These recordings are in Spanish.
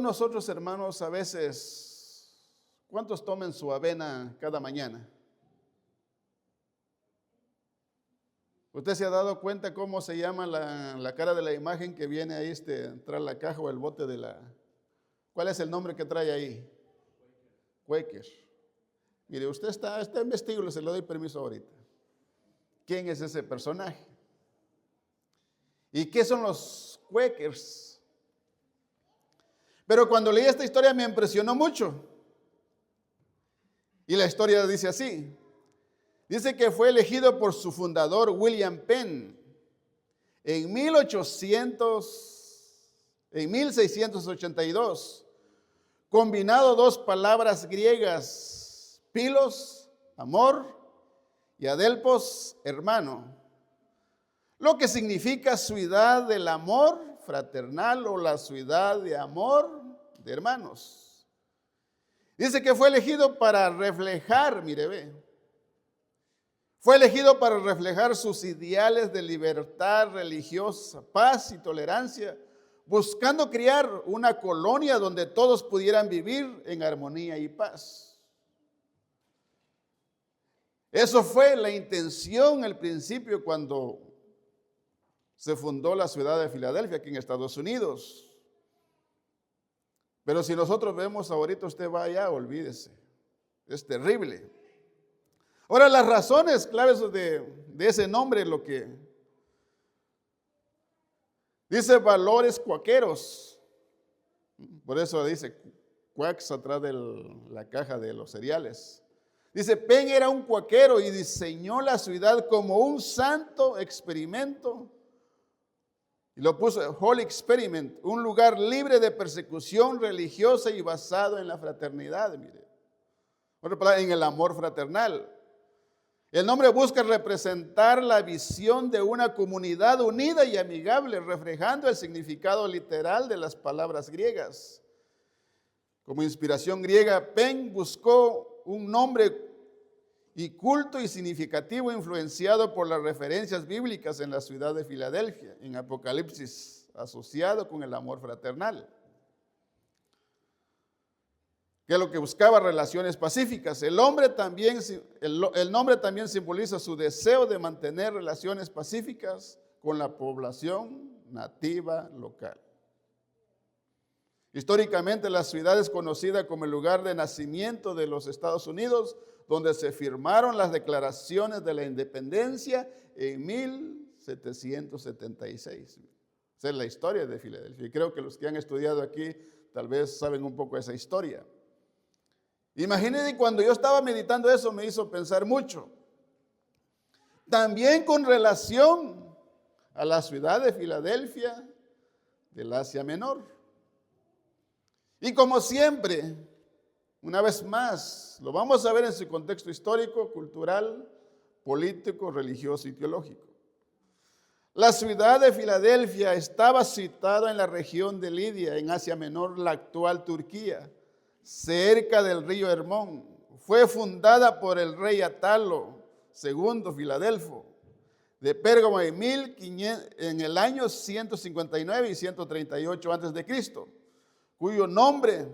Nosotros, hermanos, a veces, ¿cuántos toman su avena cada mañana? ¿Usted se ha dado cuenta cómo se llama la cara de la imagen que viene ahí tras la caja o el bote de la... ¿Cuál es el nombre que trae ahí? Quaker. Mire, usted está investigando, se le doy permiso ahorita. ¿Quién es ese personaje? ¿Y qué son los Quakers? Pero cuando leí esta historia me impresionó mucho. Y la historia dice así. Dice que fue elegido por su fundador, William Penn, en 1682, combinado dos palabras griegas, pilos, amor, y adelpos, hermano, lo que significa ciudad del amor fraternal o la ciudad de amor de hermanos. Dice que fue elegido para reflejar, mire, ve. Fue elegido para reflejar sus ideales de libertad religiosa, paz y tolerancia, buscando crear una colonia donde todos pudieran vivir en armonía y paz. Eso fue la intención al principio cuando se fundó la ciudad de Filadelfia aquí en Estados Unidos. Pero si nosotros vemos ahorita, usted va allá, olvídese, es terrible. Ahora, las razones claves de ese nombre, lo que dice valores cuaqueros, por eso dice quacks atrás de la caja de los cereales. Dice, Penn era un cuaquero y diseñó la ciudad como un santo experimento, y lo puso Holy Experiment, un lugar libre de persecución religiosa y basado en la fraternidad, mire, en el amor fraternal. El nombre busca representar la visión de una comunidad unida y amigable, reflejando el significado literal de las palabras griegas. Como inspiración griega, Penn buscó un nombre y culto y significativo influenciado por las referencias bíblicas en la ciudad de Filadelfia, en Apocalipsis, asociado con el amor fraternal, que es lo que buscaba relaciones pacíficas. El nombre también simboliza su deseo de mantener relaciones pacíficas con la población nativa local. Históricamente, la ciudad es conocida como el lugar de nacimiento de los Estados Unidos, donde se firmaron las declaraciones de la independencia en 1776. Esa es la historia de Filadelfia. Y creo que los que han estudiado aquí tal vez saben un poco esa historia. Imagínense, cuando yo estaba meditando eso me hizo pensar mucho. También con relación a la ciudad de Filadelfia del Asia Menor. Y como siempre, una vez más, lo vamos a ver en su contexto histórico, cultural, político, religioso y teológico. La ciudad de Filadelfia estaba situada en la región de Lidia, en Asia Menor, la actual Turquía, cerca del río Hermón. Fue fundada por el rey Atalo II Filadelfo de Pérgamo en el año 159 y 138 a.C., cuyo nombre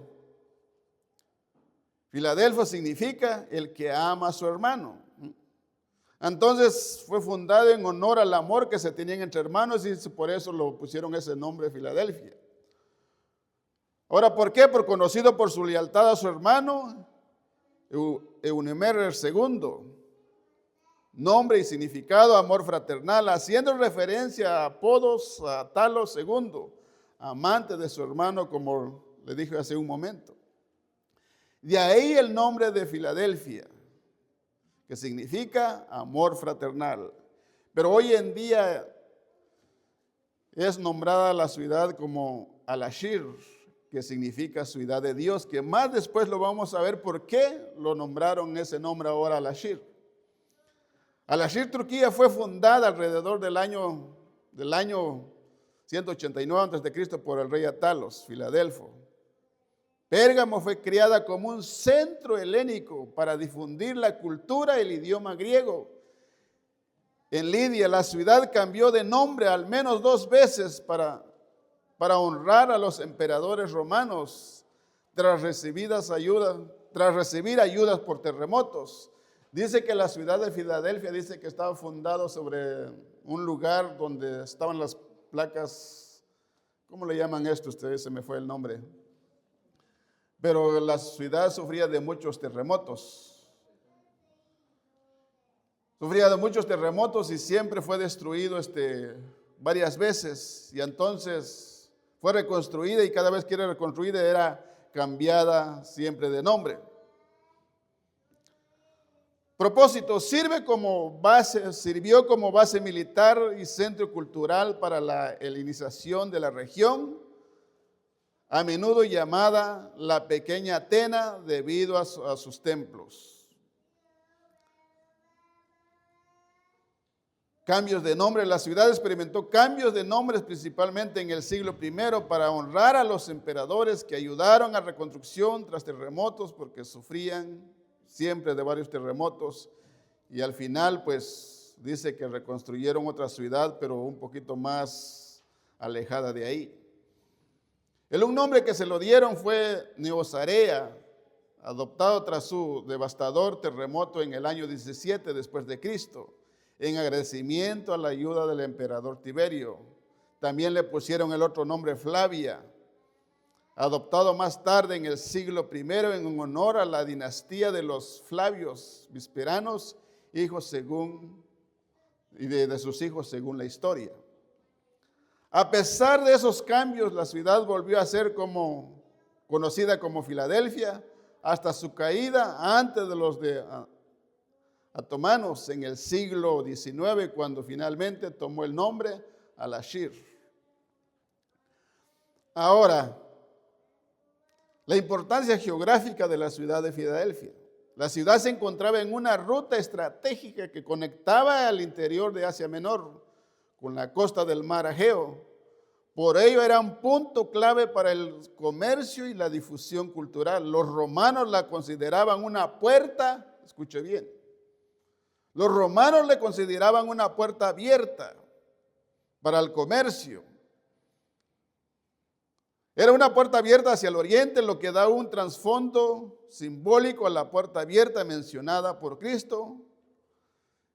Filadelfo significa el que ama a su hermano. Entonces fue fundada en honor al amor que se tenían entre hermanos y por eso lo pusieron ese nombre Filadelfia. Ahora, ¿por qué? Por conocido por su lealtad a su hermano, Eunímer II. Nombre y significado, amor fraternal, haciendo referencia a apodos a Atalo II, amante de su hermano, como le dije hace un momento. De ahí el nombre de Filadelfia, que significa amor fraternal. Pero hoy en día es nombrada la ciudad como Al-Ashir, que significa ciudad de Dios, que más después lo vamos a ver por qué lo nombraron ese nombre ahora Al-Ashir. Al-Ashir, Turquía, fue fundada alrededor del año 189 a.C. por el rey Atalos, Filadelfo. Pérgamo fue creada como un centro helénico para difundir la cultura y el idioma griego. En Lidia, la ciudad cambió de nombre al menos 2 veces para para honrar a los emperadores romanos tras recibir ayudas por terremotos. Dice que la ciudad de Filadelfia dice que estaba fundado sobre un lugar donde estaban las placas, ¿cómo le llaman esto ustedes? Se me fue el nombre. Pero la ciudad sufría de muchos terremotos. Sufría de muchos terremotos y siempre fue destruido varias veces. Y entonces fue reconstruida y cada vez que era reconstruida era cambiada siempre de nombre. Propósito, sirvió como base militar y centro cultural para la helenización de la región, a menudo llamada la Pequeña Atena debido a sus templos. Cambios de nombre, la ciudad experimentó cambios de nombres principalmente en el siglo I para honrar a los emperadores que ayudaron a la reconstrucción tras terremotos porque sufrían siempre de varios terremotos, y al final pues dice que reconstruyeron otra ciudad, pero un poquito más alejada de ahí. Un nombre que se lo dieron fue Neosarea, adoptado tras su devastador terremoto en el año 17 después de Cristo, en agradecimiento a la ayuda del emperador Tiberio. También le pusieron el otro nombre Flavia, adoptado más tarde en el siglo I en honor a la dinastía de los Flavios Visperanos, hijos de sus hijos según la historia. A pesar de esos cambios, la ciudad volvió a ser conocida como Filadelfia hasta su caída antes de los otomanos en el siglo XIX, cuando finalmente tomó el nombre Al-Ashir. Ahora, la importancia geográfica de la ciudad de Filadelfia. La ciudad se encontraba en una ruta estratégica que conectaba al interior de Asia Menor con la costa del mar Egeo. Por ello era un punto clave para el comercio y la difusión cultural. Los romanos la consideraban una puerta, escuche bien, los romanos le consideraban una puerta abierta para el comercio. Era una puerta abierta hacia el oriente, lo que da un trasfondo simbólico a la puerta abierta mencionada por Cristo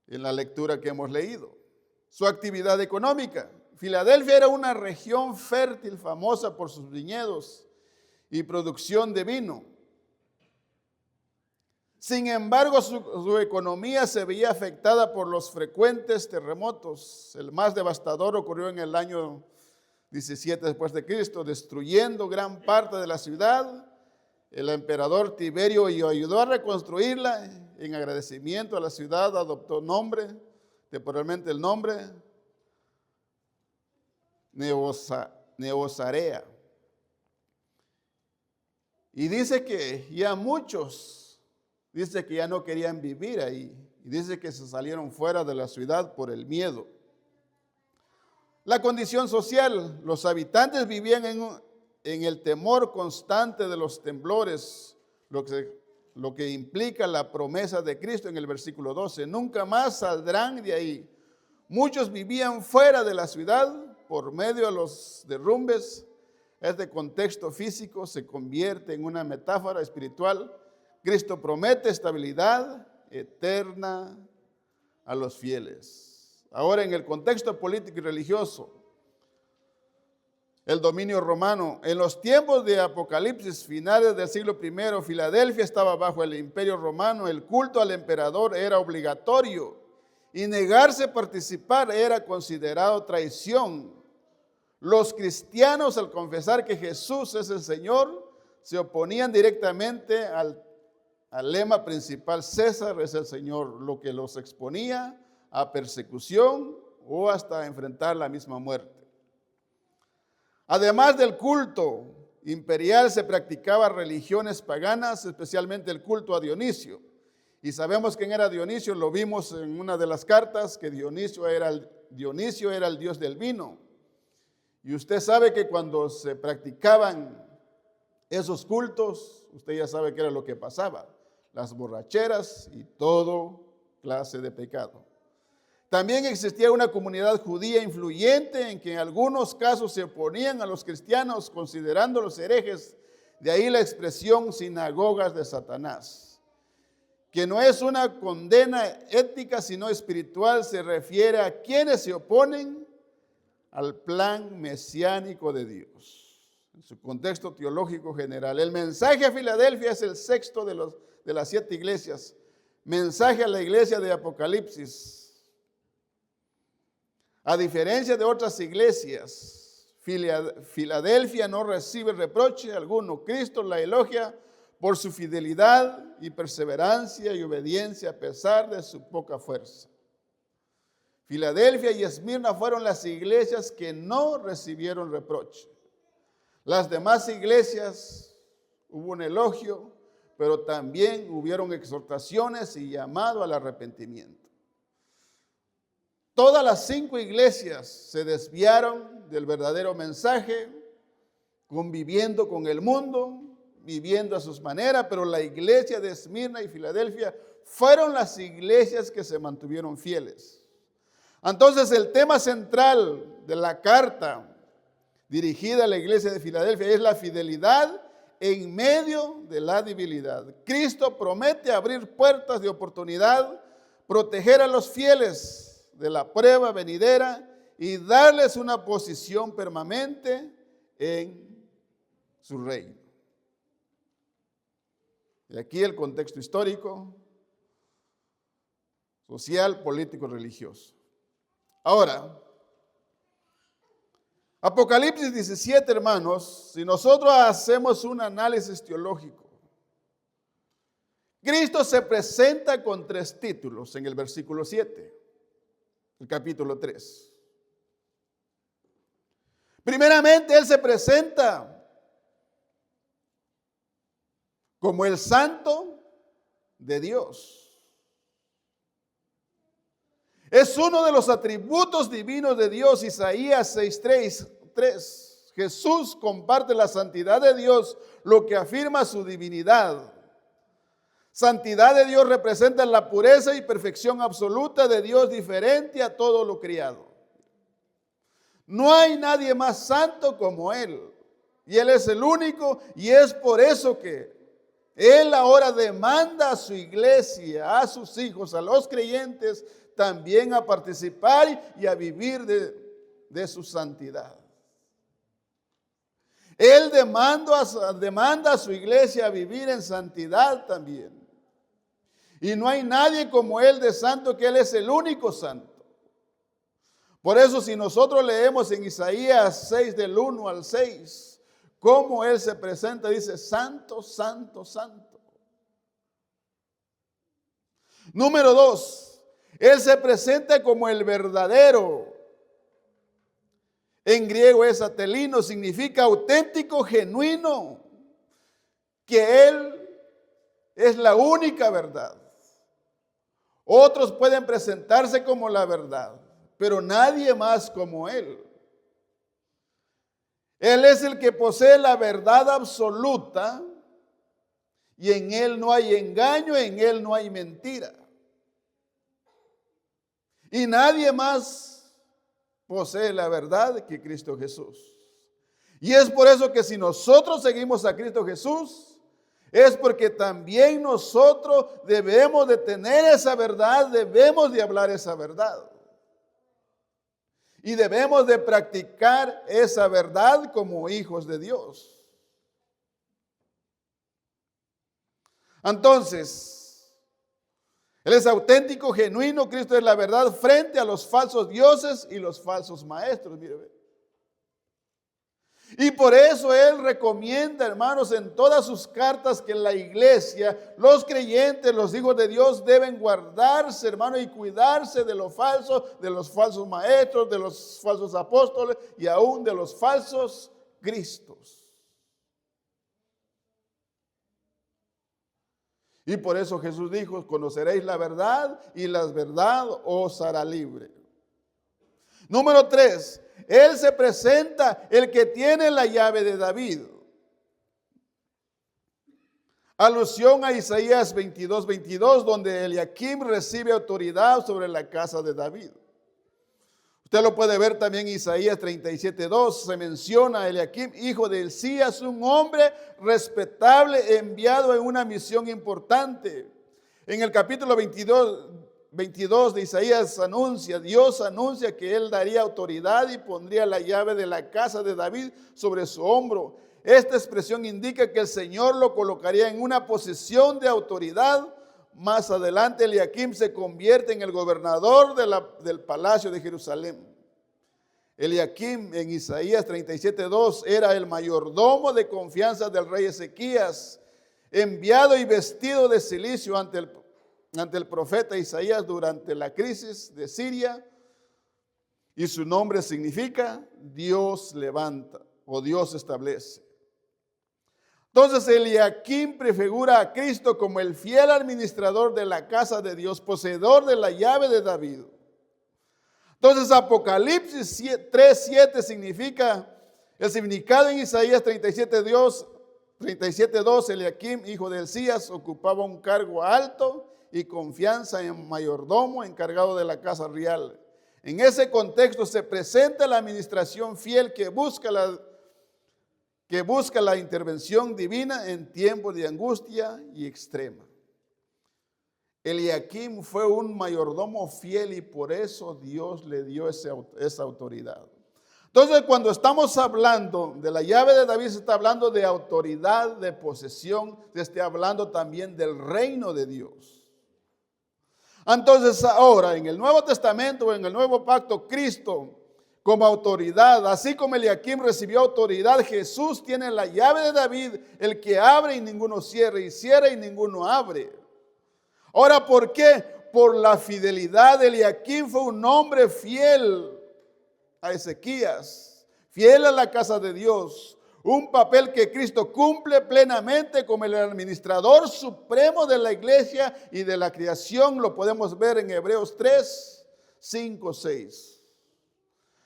en la lectura que hemos leído. Su actividad económica. Filadelfia era una región fértil, famosa por sus viñedos y producción de vino. Sin embargo, su economía se veía afectada por los frecuentes terremotos. El más devastador ocurrió en el año 17 después de Cristo, destruyendo gran parte de la ciudad. El emperador Tiberio ayudó a reconstruirla. En agradecimiento a la ciudad adoptó temporalmente el nombre Neosarea. Y dice que ya muchos, dice que ya no querían vivir ahí. Y dice que se salieron fuera de la ciudad por el miedo. La condición social, los habitantes vivían en el temor constante de los temblores, lo que implica la promesa de Cristo en el versículo 12. Nunca más saldrán de ahí. Muchos vivían fuera de la ciudad por medio de los derrumbes. Este contexto físico se convierte en una metáfora espiritual. Cristo promete estabilidad eterna a los fieles. Ahora, en el contexto político y religioso, el dominio romano. En los tiempos de Apocalipsis, finales del siglo I, Filadelfia estaba bajo el imperio romano. El culto al emperador era obligatorio y negarse a participar era considerado traición. Los cristianos, al confesar que Jesús es el Señor, se oponían directamente al lema principal: César es el Señor, lo que los exponía a persecución o hasta enfrentar la misma muerte. Además del culto imperial, se practicaban religiones paganas, especialmente el culto a Dionisio. Y sabemos quién era Dionisio, lo vimos en una de las cartas, que Dionisio era el dios del vino. Y usted sabe que cuando se practicaban esos cultos, usted ya sabe qué era lo que pasaba: las borracheras y todo clase de pecado. También existía una comunidad judía influyente en que en algunos casos se oponían a los cristianos considerándolos herejes. De ahí la expresión sinagogas de Satanás, que no es una condena ética sino espiritual, se refiere a quienes se oponen al plan mesiánico de Dios. En su contexto teológico general, el mensaje a Filadelfia es el sexto de las 7 iglesias. Mensaje a la iglesia de Apocalipsis. A diferencia de otras iglesias, Filadelfia no recibe reproche alguno. Cristo la elogia por su fidelidad y perseverancia y obediencia a pesar de su poca fuerza. Filadelfia y Esmirna fueron las iglesias que no recibieron reproche. Las demás iglesias hubo un elogio, pero también hubieron exhortaciones y llamado al arrepentimiento. Todas las 5 iglesias se desviaron del verdadero mensaje, conviviendo con el mundo, viviendo a sus maneras, pero la iglesia de Esmirna y Filadelfia fueron las iglesias que se mantuvieron fieles. Entonces, el tema central de la carta dirigida a la iglesia de Filadelfia es la fidelidad en medio de la debilidad. Cristo promete abrir puertas de oportunidad, proteger a los fieles de la prueba venidera y darles una posición permanente en su reino. Y aquí el contexto histórico, social, político, religioso. Ahora, Apocalipsis 17, hermanos, si nosotros hacemos un análisis teológico, Cristo se presenta con 3 títulos en el versículo 7. El capítulo 3. Primeramente, Él se presenta como el Santo de Dios. Es uno de los atributos divinos de Dios. Isaías 6:3. Jesús comparte la santidad de Dios, lo que afirma su divinidad. Santidad de Dios representa la pureza y perfección absoluta de Dios, diferente a todo lo criado. No hay nadie más santo como Él. Y Él es el único, y es por eso que Él ahora demanda a su iglesia, a sus hijos, a los creyentes, también a participar y a vivir de su santidad. Él demanda a su iglesia a vivir en santidad también. Y no hay nadie como Él de santo, que Él es el único santo. Por eso, si nosotros leemos en Isaías 6, del 1 al 6, cómo Él se presenta, dice: santo, santo, santo. Número 2, Él se presenta como el verdadero. En griego es atelino, significa auténtico, genuino, que Él es la única verdad. Otros pueden presentarse como la verdad, pero nadie más como Él. Él es el que posee la verdad absoluta y en Él no hay engaño, en Él no hay mentira. Y nadie más posee la verdad que Cristo Jesús. Y es por eso que si nosotros seguimos a Cristo Jesús, es porque también nosotros debemos de tener esa verdad, debemos de hablar esa verdad. Y debemos de practicar esa verdad como hijos de Dios. Entonces, Él es auténtico, genuino. Cristo es la verdad frente a los falsos dioses y los falsos maestros. Mire. Y por eso Él recomienda, hermanos, en todas sus cartas que en la iglesia, los creyentes, los hijos de Dios deben guardarse, hermanos, y cuidarse de lo falso, de los falsos maestros, de los falsos apóstoles y aún de los falsos cristos. Y por eso Jesús dijo: conoceréis la verdad y la verdad os hará libre. Número 3, Él se presenta el que tiene la llave de David. Alusión a Isaías 22:22, donde Eliakim recibe autoridad sobre la casa de David. Usted lo puede ver también en Isaías 37:2. Se menciona a Eliakim, hijo de Hilcías, un hombre respetable enviado en una misión importante. En el capítulo 22 de Isaías Dios anuncia que él daría autoridad y pondría la llave de la casa de David sobre su hombro. Esta expresión indica que el Señor lo colocaría en una posición de autoridad. Más adelante Eliakim se convierte en el gobernador del palacio de Jerusalén. Eliakim en Isaías 37:2 era el mayordomo de confianza del rey Ezequías, enviado y vestido de cilicio ante el profeta Isaías durante la crisis de Siria, y su nombre significa Dios levanta o Dios establece. Entonces Eliakim prefigura a Cristo como el fiel administrador de la casa de Dios, poseedor de la llave de David. Entonces Apocalipsis 3:7 significa, el significado en Isaías 37:2, Eliakim, hijo de Hilcías, ocupaba un cargo alto y confianza en mayordomo encargado de la casa real. En ese contexto se presenta la administración fiel que busca la intervención divina en tiempos de angustia y extrema. Eliakim fue un mayordomo fiel y por eso Dios le dio esa autoridad. Entonces, cuando estamos hablando de la llave de David, se está hablando de autoridad, de posesión, se está hablando también del reino de Dios. Entonces, ahora en el Nuevo Testamento, en el Nuevo Pacto, Cristo como autoridad, así como Eliakim recibió autoridad, Jesús tiene la llave de David, el que abre y ninguno cierra, y cierra y ninguno abre. Ahora, ¿por qué? Por la fidelidad de Eliakim. Fue un hombre fiel a Ezequías, fiel a la casa de Dios, un papel que Cristo cumple plenamente como el administrador supremo de la iglesia y de la creación. Lo podemos ver en Hebreos 3:5-6.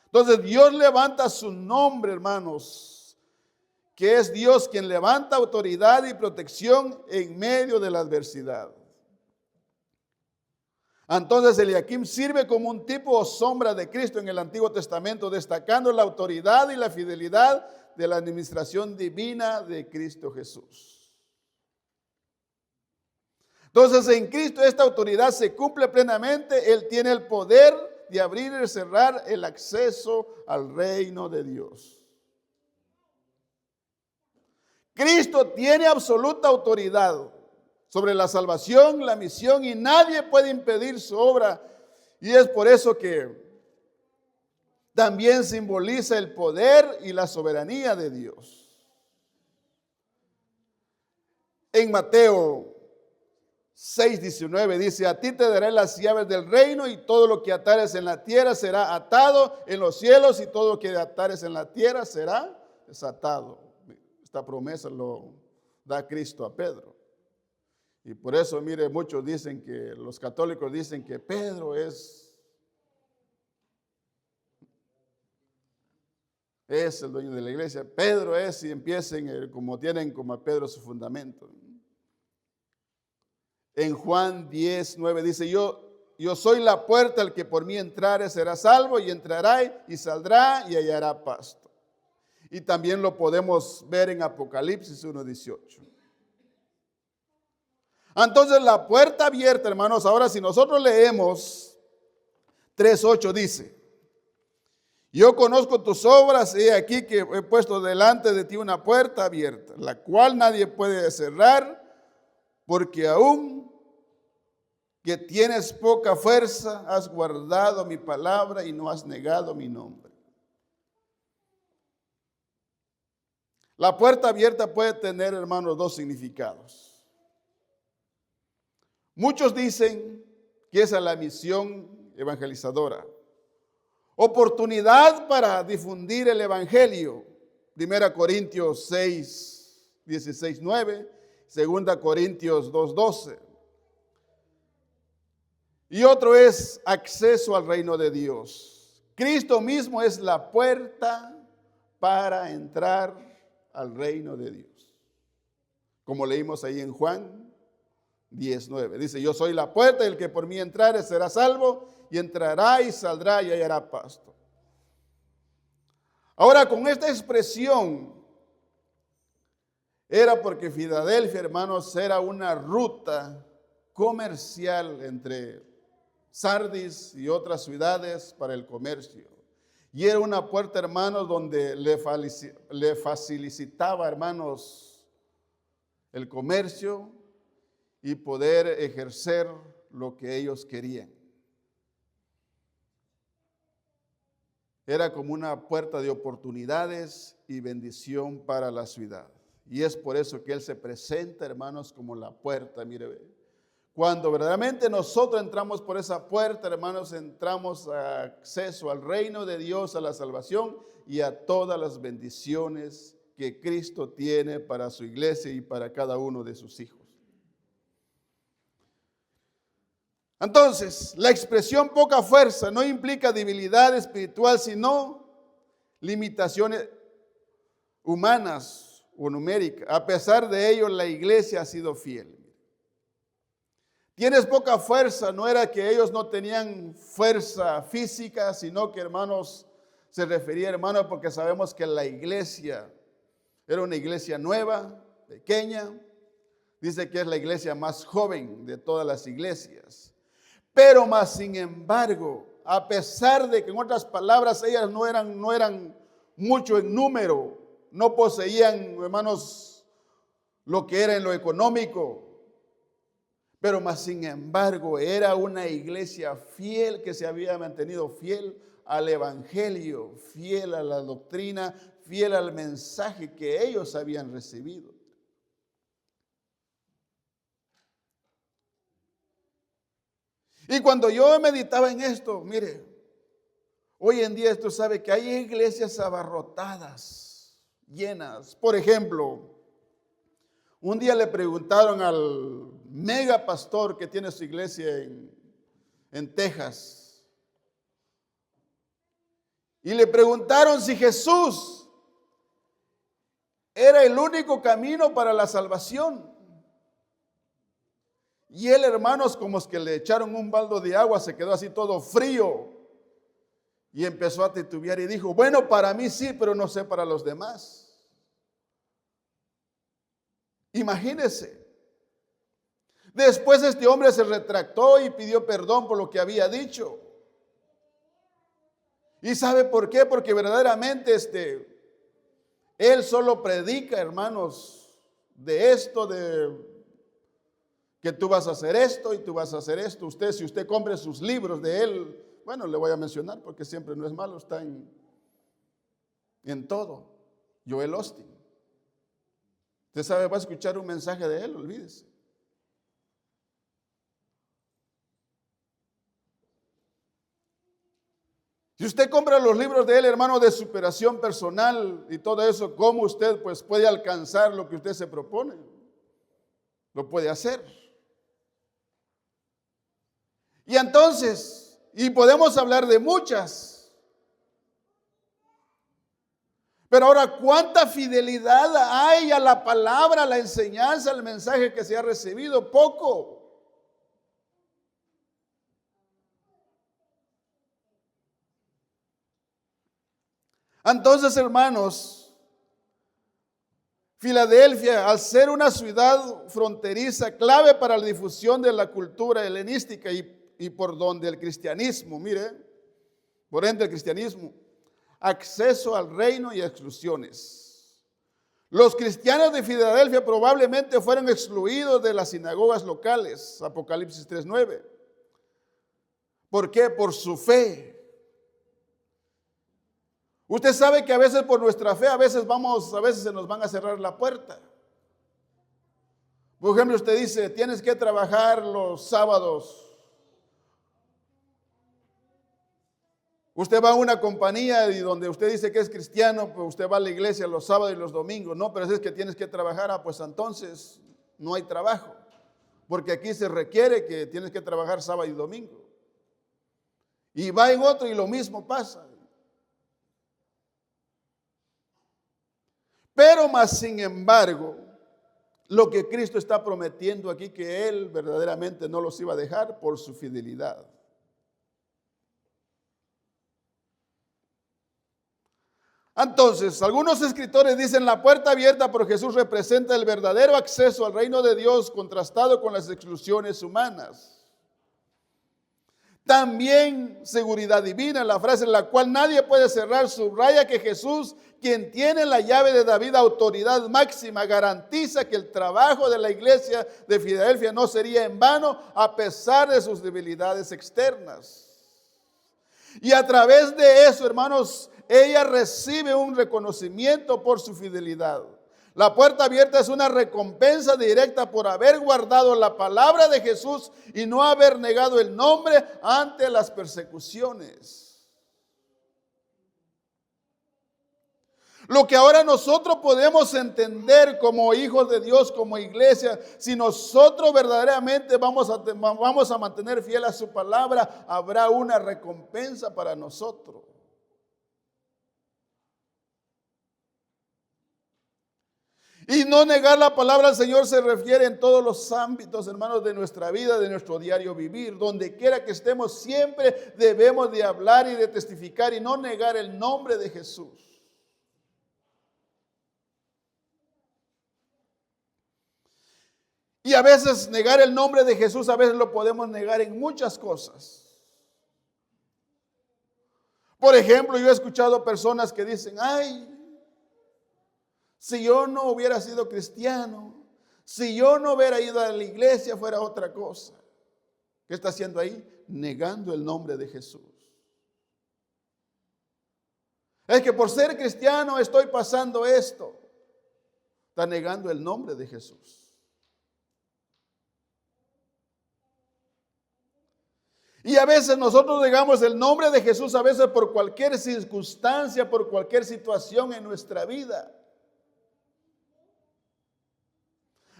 Entonces Dios levanta su nombre, hermanos, que es Dios quien levanta autoridad y protección en medio de la adversidad. Entonces Eliakim sirve como un tipo o sombra de Cristo en el Antiguo Testamento, destacando la autoridad y la fidelidad de la administración divina de Cristo Jesús. Entonces en Cristo esta autoridad se cumple plenamente. Él tiene el poder de abrir y cerrar el acceso al reino de Dios. Cristo tiene absoluta autoridad sobre la salvación, la misión, y nadie puede impedir su obra. Y es por eso que también simboliza el poder y la soberanía de Dios. En Mateo 6:19 dice: a ti te daré las llaves del reino, y todo lo que atares en la tierra será atado en los cielos, y todo lo que atares en la tierra será desatado. Esta promesa lo da Cristo a Pedro. Y por eso, mire, muchos dicen que, los católicos dicen que Pedro es el dueño de la iglesia. Pedro es, y empiecen como tienen como a Pedro su fundamento. En Juan 10:9 dice: yo soy la puerta, el que por mí entrare será salvo, y entrará y saldrá y hallará pasto. Y también lo podemos ver en Apocalipsis 1:18. Entonces la puerta abierta, hermanos, ahora si nosotros leemos 3:8 dice: yo conozco tus obras, he aquí que he puesto delante de ti una puerta abierta, la cual nadie puede cerrar, porque aún que tienes poca fuerza, has guardado mi palabra y no has negado mi nombre. La puerta abierta puede tener, hermanos, dos significados. Muchos dicen que esa es la misión evangelizadora. Oportunidad para difundir el evangelio. 1 Corintios 6:16-9, 2 Corintios 2:12. Y otro es acceso al reino de Dios. Cristo mismo es la puerta para entrar al reino de Dios. como leímos ahí en Juan 10:9. Dice, yo soy la puerta, y el que por mí entrare será salvo, y entrará y saldrá y hallará pasto. Ahora, con esta expresión, era porque Filadelfia, hermanos, era una ruta comercial entre Sardis y otras ciudades para el comercio. Y era una puerta, hermanos, donde le facilitaba, hermanos, el comercio y poder ejercer lo que ellos querían. Era como una puerta de oportunidades y bendición para la ciudad. Y es por eso que Él se presenta, hermanos, como la puerta. Mire, cuando verdaderamente nosotros entramos por esa puerta, hermanos, entramos a acceso al reino de Dios, a la salvación y a todas las bendiciones que Cristo tiene para su iglesia y para cada uno de sus hijos. Entonces, la expresión poca fuerza no implica debilidad espiritual, sino limitaciones humanas o numéricas. A pesar de ello, la iglesia ha sido fiel. Tienes poca fuerza, no era que ellos no tenían fuerza física, sino que, hermanos, se refería, hermanos, porque sabemos que la iglesia era una iglesia nueva, pequeña. Dice que es la iglesia más joven de todas las iglesias. Pero más sin embargo, a pesar de que en otras palabras ellas no eran mucho en número, no poseían, hermanos, lo que era en lo económico, pero más sin embargo era una iglesia fiel que se había mantenido fiel al evangelio, fiel a la doctrina, fiel al mensaje que ellos habían recibido. Y cuando yo meditaba en esto, mire, hoy en día usted sabe que hay iglesias abarrotadas, llenas. Por ejemplo, un día le preguntaron al mega pastor que tiene su iglesia en Texas. Y le preguntaron si Jesús era el único camino para la salvación. Y él, hermanos, como es que le echaron un baldo de agua, se quedó así todo frío. Y empezó a titubear y dijo, bueno, para mí sí, pero no sé para los demás. Imagínese. Después este hombre se retractó y pidió perdón por lo que había dicho. ¿Y sabe por qué? Porque verdaderamente él solo predica, hermanos, de esto, de que tú vas a hacer esto y tú vas a hacer esto. Si usted compre sus libros de él, bueno, le voy a mencionar porque siempre no es malo, está en todo. Joel Osteen. Usted sabe, va a escuchar un mensaje de él, olvídese. Si usted compra los libros de él, hermano, de superación personal y todo eso, ¿cómo usted pues puede alcanzar lo que usted se propone? Lo puede hacer. Y entonces, y podemos hablar de muchas. Pero ahora, ¿cuánta fidelidad hay a la palabra, a la enseñanza, al mensaje que se ha recibido? Poco. Entonces, hermanos, Filadelfia, al ser una ciudad fronteriza, clave para la difusión de la cultura helenística y por donde el cristianismo, mire, por ende el cristianismo, acceso al reino y exclusiones. Los cristianos de Filadelfia probablemente fueron excluidos de las sinagogas locales, Apocalipsis 3:9. ¿Por qué? Por su fe. Usted sabe que a veces por nuestra fe, a veces se nos van a cerrar la puerta. Por ejemplo, usted dice, tienes que trabajar los sábados. Usted va a una compañía y donde usted dice que es cristiano, pues usted va a la iglesia los sábados y los domingos. No, pero es que tienes que trabajar, pues entonces no hay trabajo. Porque aquí se requiere que tienes que trabajar sábado y domingo. Y va en otro y lo mismo pasa. Pero más sin embargo, lo que Cristo está prometiendo aquí, que Él verdaderamente no los iba a dejar por su fidelidad. Entonces, algunos escritores dicen la puerta abierta por Jesús representa el verdadero acceso al reino de Dios contrastado con las exclusiones humanas. También seguridad divina, la frase en la cual nadie puede cerrar, subraya que Jesús, quien tiene la llave de David, autoridad máxima, garantiza que el trabajo de la iglesia de Filadelfia no sería en vano a pesar de sus debilidades externas. Y a través de eso, hermanos, ella recibe un reconocimiento por su fidelidad. La puerta abierta es una recompensa directa por haber guardado la palabra de Jesús y no haber negado el nombre ante las persecuciones. Lo que ahora nosotros podemos entender como hijos de Dios, como iglesia, si nosotros verdaderamente vamos a mantener fiel a su palabra, habrá una recompensa para nosotros. Y no negar la palabra del Señor se refiere en todos los ámbitos, hermanos, de nuestra vida, de nuestro diario vivir. Donde quiera que estemos, siempre debemos de hablar y de testificar y no negar el nombre de Jesús. Y a veces negar el nombre de Jesús, a veces lo podemos negar en muchas cosas. Por ejemplo, yo he escuchado personas que dicen, ay, si yo no hubiera sido cristiano, si yo no hubiera ido a la iglesia, fuera otra cosa. ¿Qué está haciendo ahí? Negando el nombre de Jesús. Es que por ser cristiano estoy pasando esto. Está negando el nombre de Jesús. Y a veces nosotros negamos el nombre de Jesús, a veces por cualquier circunstancia, por cualquier situación en nuestra vida.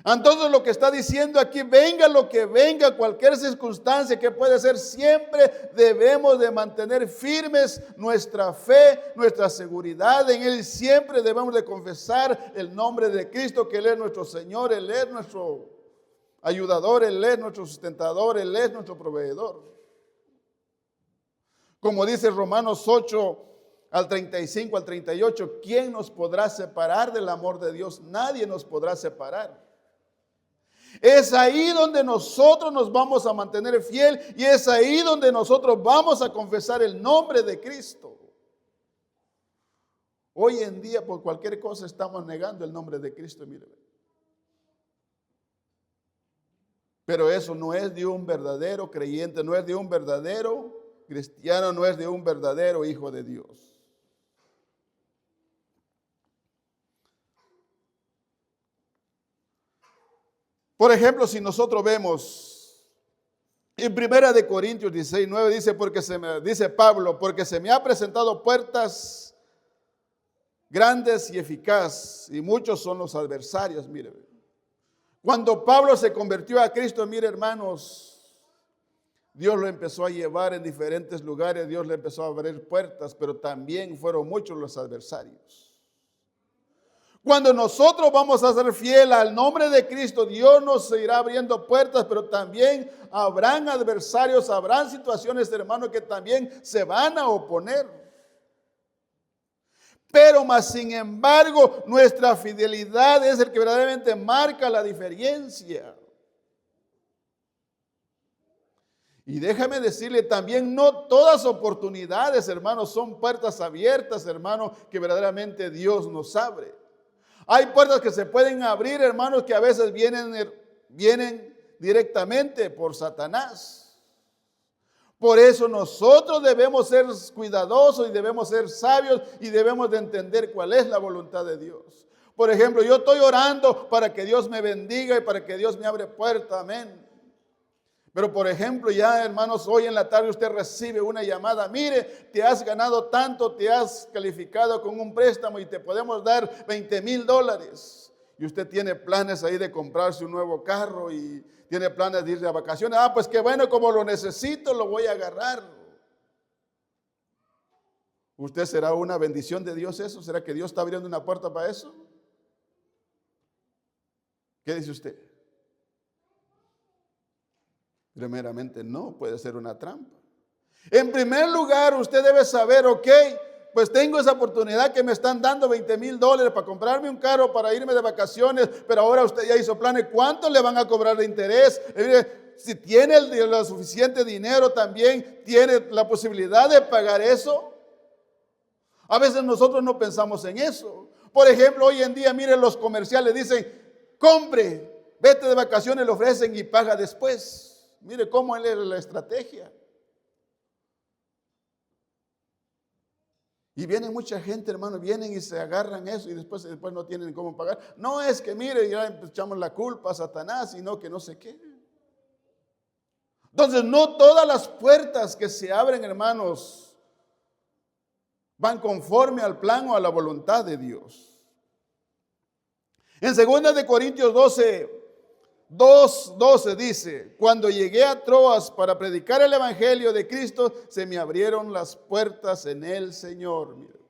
Entonces lo que está diciendo aquí, venga lo que venga, cualquier circunstancia que puede ser, siempre debemos de mantener firmes nuestra fe, nuestra seguridad en Él. Siempre debemos de confesar el nombre de Cristo, que Él es nuestro Señor, Él es nuestro ayudador, Él es nuestro sustentador, Él es nuestro proveedor. Como dice Romanos 8, al 35, al 38, ¿quién nos podrá separar del amor de Dios? Nadie nos podrá separar. Es ahí donde nosotros nos vamos a mantener fiel y es ahí donde nosotros vamos a confesar el nombre de Cristo. Hoy en día por cualquier cosa estamos negando el nombre de Cristo, mire. Pero eso no es de un verdadero creyente, no es de un verdadero cristiano, no es de un verdadero hijo de Dios. Por ejemplo, si nosotros vemos en 1 Corintios 16, 9 dice, dice Pablo, porque se me ha presentado puertas grandes y eficaces, y muchos son los adversarios, mire. Cuando Pablo se convirtió a Cristo, mire hermanos, Dios lo empezó a llevar en diferentes lugares, Dios le empezó a abrir puertas, pero también fueron muchos los adversarios. Cuando nosotros vamos a ser fiel al nombre de Cristo, Dios nos irá abriendo puertas, pero también habrán adversarios, habrán situaciones, hermanos, que también se van a oponer. Pero más sin embargo, nuestra fidelidad es el que verdaderamente marca la diferencia. Y déjame decirle también, no todas oportunidades, hermanos, son puertas abiertas, hermanos, que verdaderamente Dios nos abre. Hay puertas que se pueden abrir, hermanos, que a veces vienen directamente por Satanás. Por eso nosotros debemos ser cuidadosos y debemos ser sabios y debemos de entender cuál es la voluntad de Dios. Por ejemplo, yo estoy orando para que Dios me bendiga y para que Dios me abra puertas, amén. Pero por ejemplo, ya hermanos, hoy en la tarde usted recibe una llamada. Mire, te has ganado tanto, te has calificado con un préstamo y te podemos dar $20,000. Y usted tiene planes ahí de comprarse un nuevo carro y tiene planes de ir de vacaciones. Ah, pues qué bueno, como lo necesito, lo voy a agarrar. ¿Usted será una bendición de Dios eso? ¿Será que Dios está abriendo una puerta para eso? ¿Qué dice usted? Primeramente no, puede ser una trampa. En primer lugar, usted debe saber, ok, pues tengo esa oportunidad que me están dando $20,000 para comprarme un carro para irme de vacaciones, pero ahora usted ya hizo planes, ¿cuánto le van a cobrar de interés? Si tiene el suficiente dinero, también tiene la posibilidad de pagar eso. A veces nosotros no pensamos en eso. Por ejemplo, hoy en día, miren, los comerciales dicen, compre, vete de vacaciones, le ofrecen y paga después. Mire cómo es la estrategia. Y viene mucha gente, hermano, vienen y se agarran eso y después no tienen cómo pagar. No es que, mire, ya echamos la culpa a Satanás, sino que no sé qué. Entonces, no todas las puertas que se abren, hermanos, van conforme al plan o a la voluntad de Dios. En 2 de Corintios 2:12 dice, cuando llegué a Troas para predicar el evangelio de Cristo, se me abrieron las puertas en el Señor. Mire.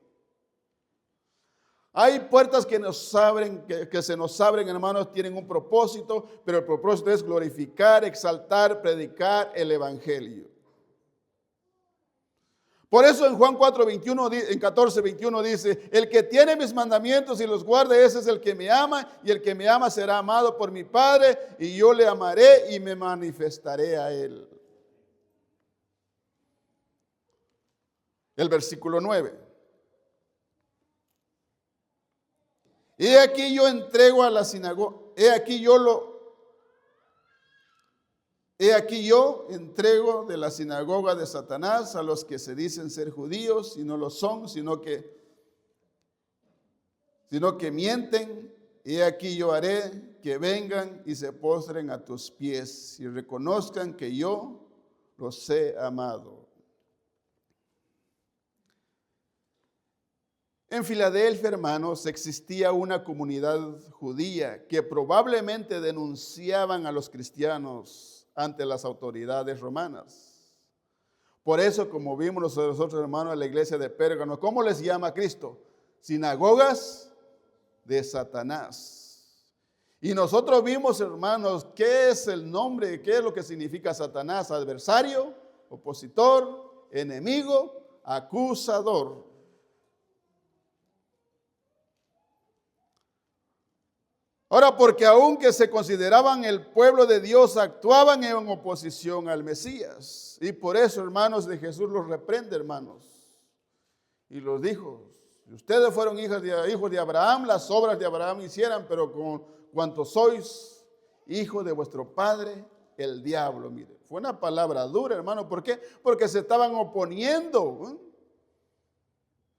Hay puertas que nos abren, que se nos abren, hermanos, tienen un propósito, pero el propósito es glorificar, exaltar, predicar el evangelio. Por eso en Juan 14:21 dice, el que tiene mis mandamientos y los guarda, ese es el que me ama, y el que me ama será amado por mi Padre, y yo le amaré y me manifestaré a él. El versículo 9. He aquí yo entrego a la sinagoga, he aquí yo entrego de la sinagoga de Satanás a los que se dicen ser judíos y no lo son, sino que mienten. He aquí yo haré que vengan y se postren a tus pies y reconozcan que yo los he amado. En Filadelfia, hermanos, existía una comunidad judía que probablemente denunciaban a los cristianos ante las autoridades romanas. Por eso, como vimos nosotros, hermanos, en la iglesia de Pérgamo, ¿cómo les llama Cristo? Sinagogas de Satanás. Y nosotros vimos, hermanos, qué es el nombre, qué es lo que significa Satanás: adversario, opositor, enemigo, acusador. Ahora, porque aunque se consideraban el pueblo de Dios, actuaban en oposición al Mesías. Y por eso, hermanos, de Jesús los reprende, hermanos. Y los dijo, si ustedes fueron hijos de Abraham, las obras de Abraham hicieran, pero con cuanto sois hijos de vuestro padre, el diablo. Mire, fue una palabra dura, hermano. ¿Por qué? Porque se estaban oponiendo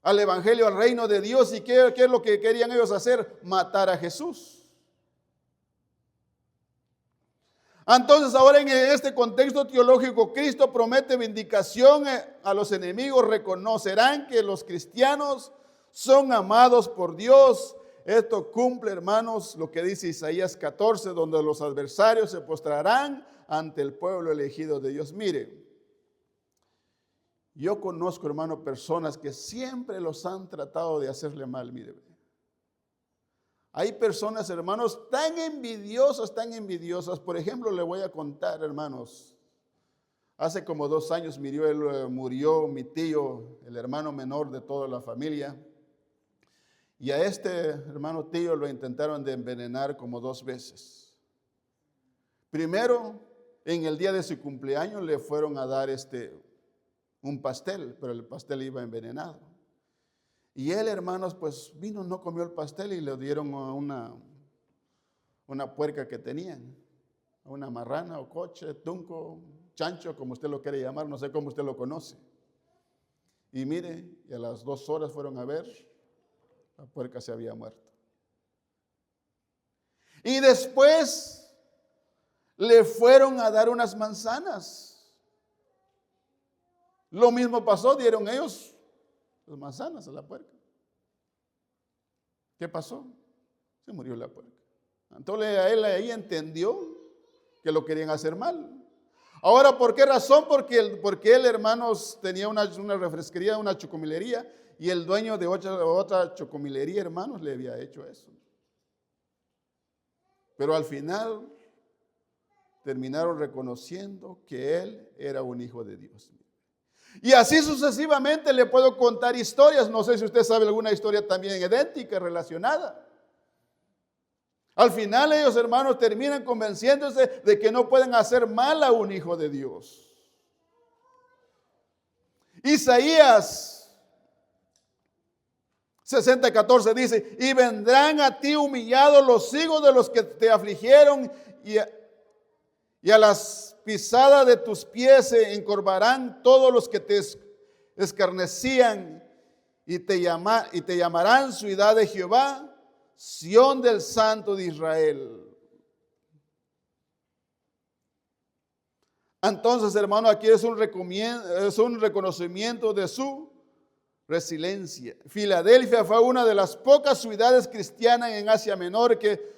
al evangelio, al reino de Dios. ¿Y qué es lo que querían ellos hacer? Matar a Jesús. Entonces, ahora en este contexto teológico, Cristo promete vindicación a los enemigos. Reconocerán que los cristianos son amados por Dios. Esto cumple, hermanos, lo que dice Isaías 14, donde los adversarios se postrarán ante el pueblo elegido de Dios. Mire, yo conozco, hermano, personas que siempre los han tratado de hacerle mal. Mire, hay personas, hermanos, tan envidiosas. Por ejemplo, le voy a contar, hermanos. Hace como 2 años murió mi tío, el hermano menor de toda la familia. Y a este hermano tío lo intentaron de envenenar como 2 veces. Primero, en el día de su cumpleaños le fueron a dar un pastel, pero el pastel iba envenenado. Y él, hermanos, pues vino, no comió el pastel y le dieron a una puerca que tenían, a una marrana o coche, tunco, chancho, como usted lo quiere llamar, no sé cómo usted lo conoce. Y mire, y a las 2 horas fueron a ver, la puerca se había muerto. Y después le fueron a dar unas manzanas. Lo mismo pasó, dieron ellos las manzanas a la puerca. ¿Qué pasó? Se murió la puerca. Entonces él ahí entendió que lo querían hacer mal. Ahora, ¿por qué razón? Porque él, hermanos, tenía una refresquería, una chocomilería, y el dueño de otra chocomilería, hermanos, le había hecho eso. Pero al final terminaron reconociendo que él era un hijo de Dios. Y así sucesivamente le puedo contar historias. No sé si usted sabe alguna historia también idéntica, relacionada. Al final ellos, hermanos, terminan convenciéndose de que no pueden hacer mal a un hijo de Dios. Isaías 60:14 dice: y vendrán a ti humillados los hijos de los que te afligieron, y a las pisadas de tus pies se encorvarán todos los que te escarnecían, y te llamarán ciudad de Jehová, Sión del Santo de Israel. Entonces, hermano, aquí es un reconocimiento de su resiliencia. Filadelfia fue una de las pocas ciudades cristianas en Asia Menor que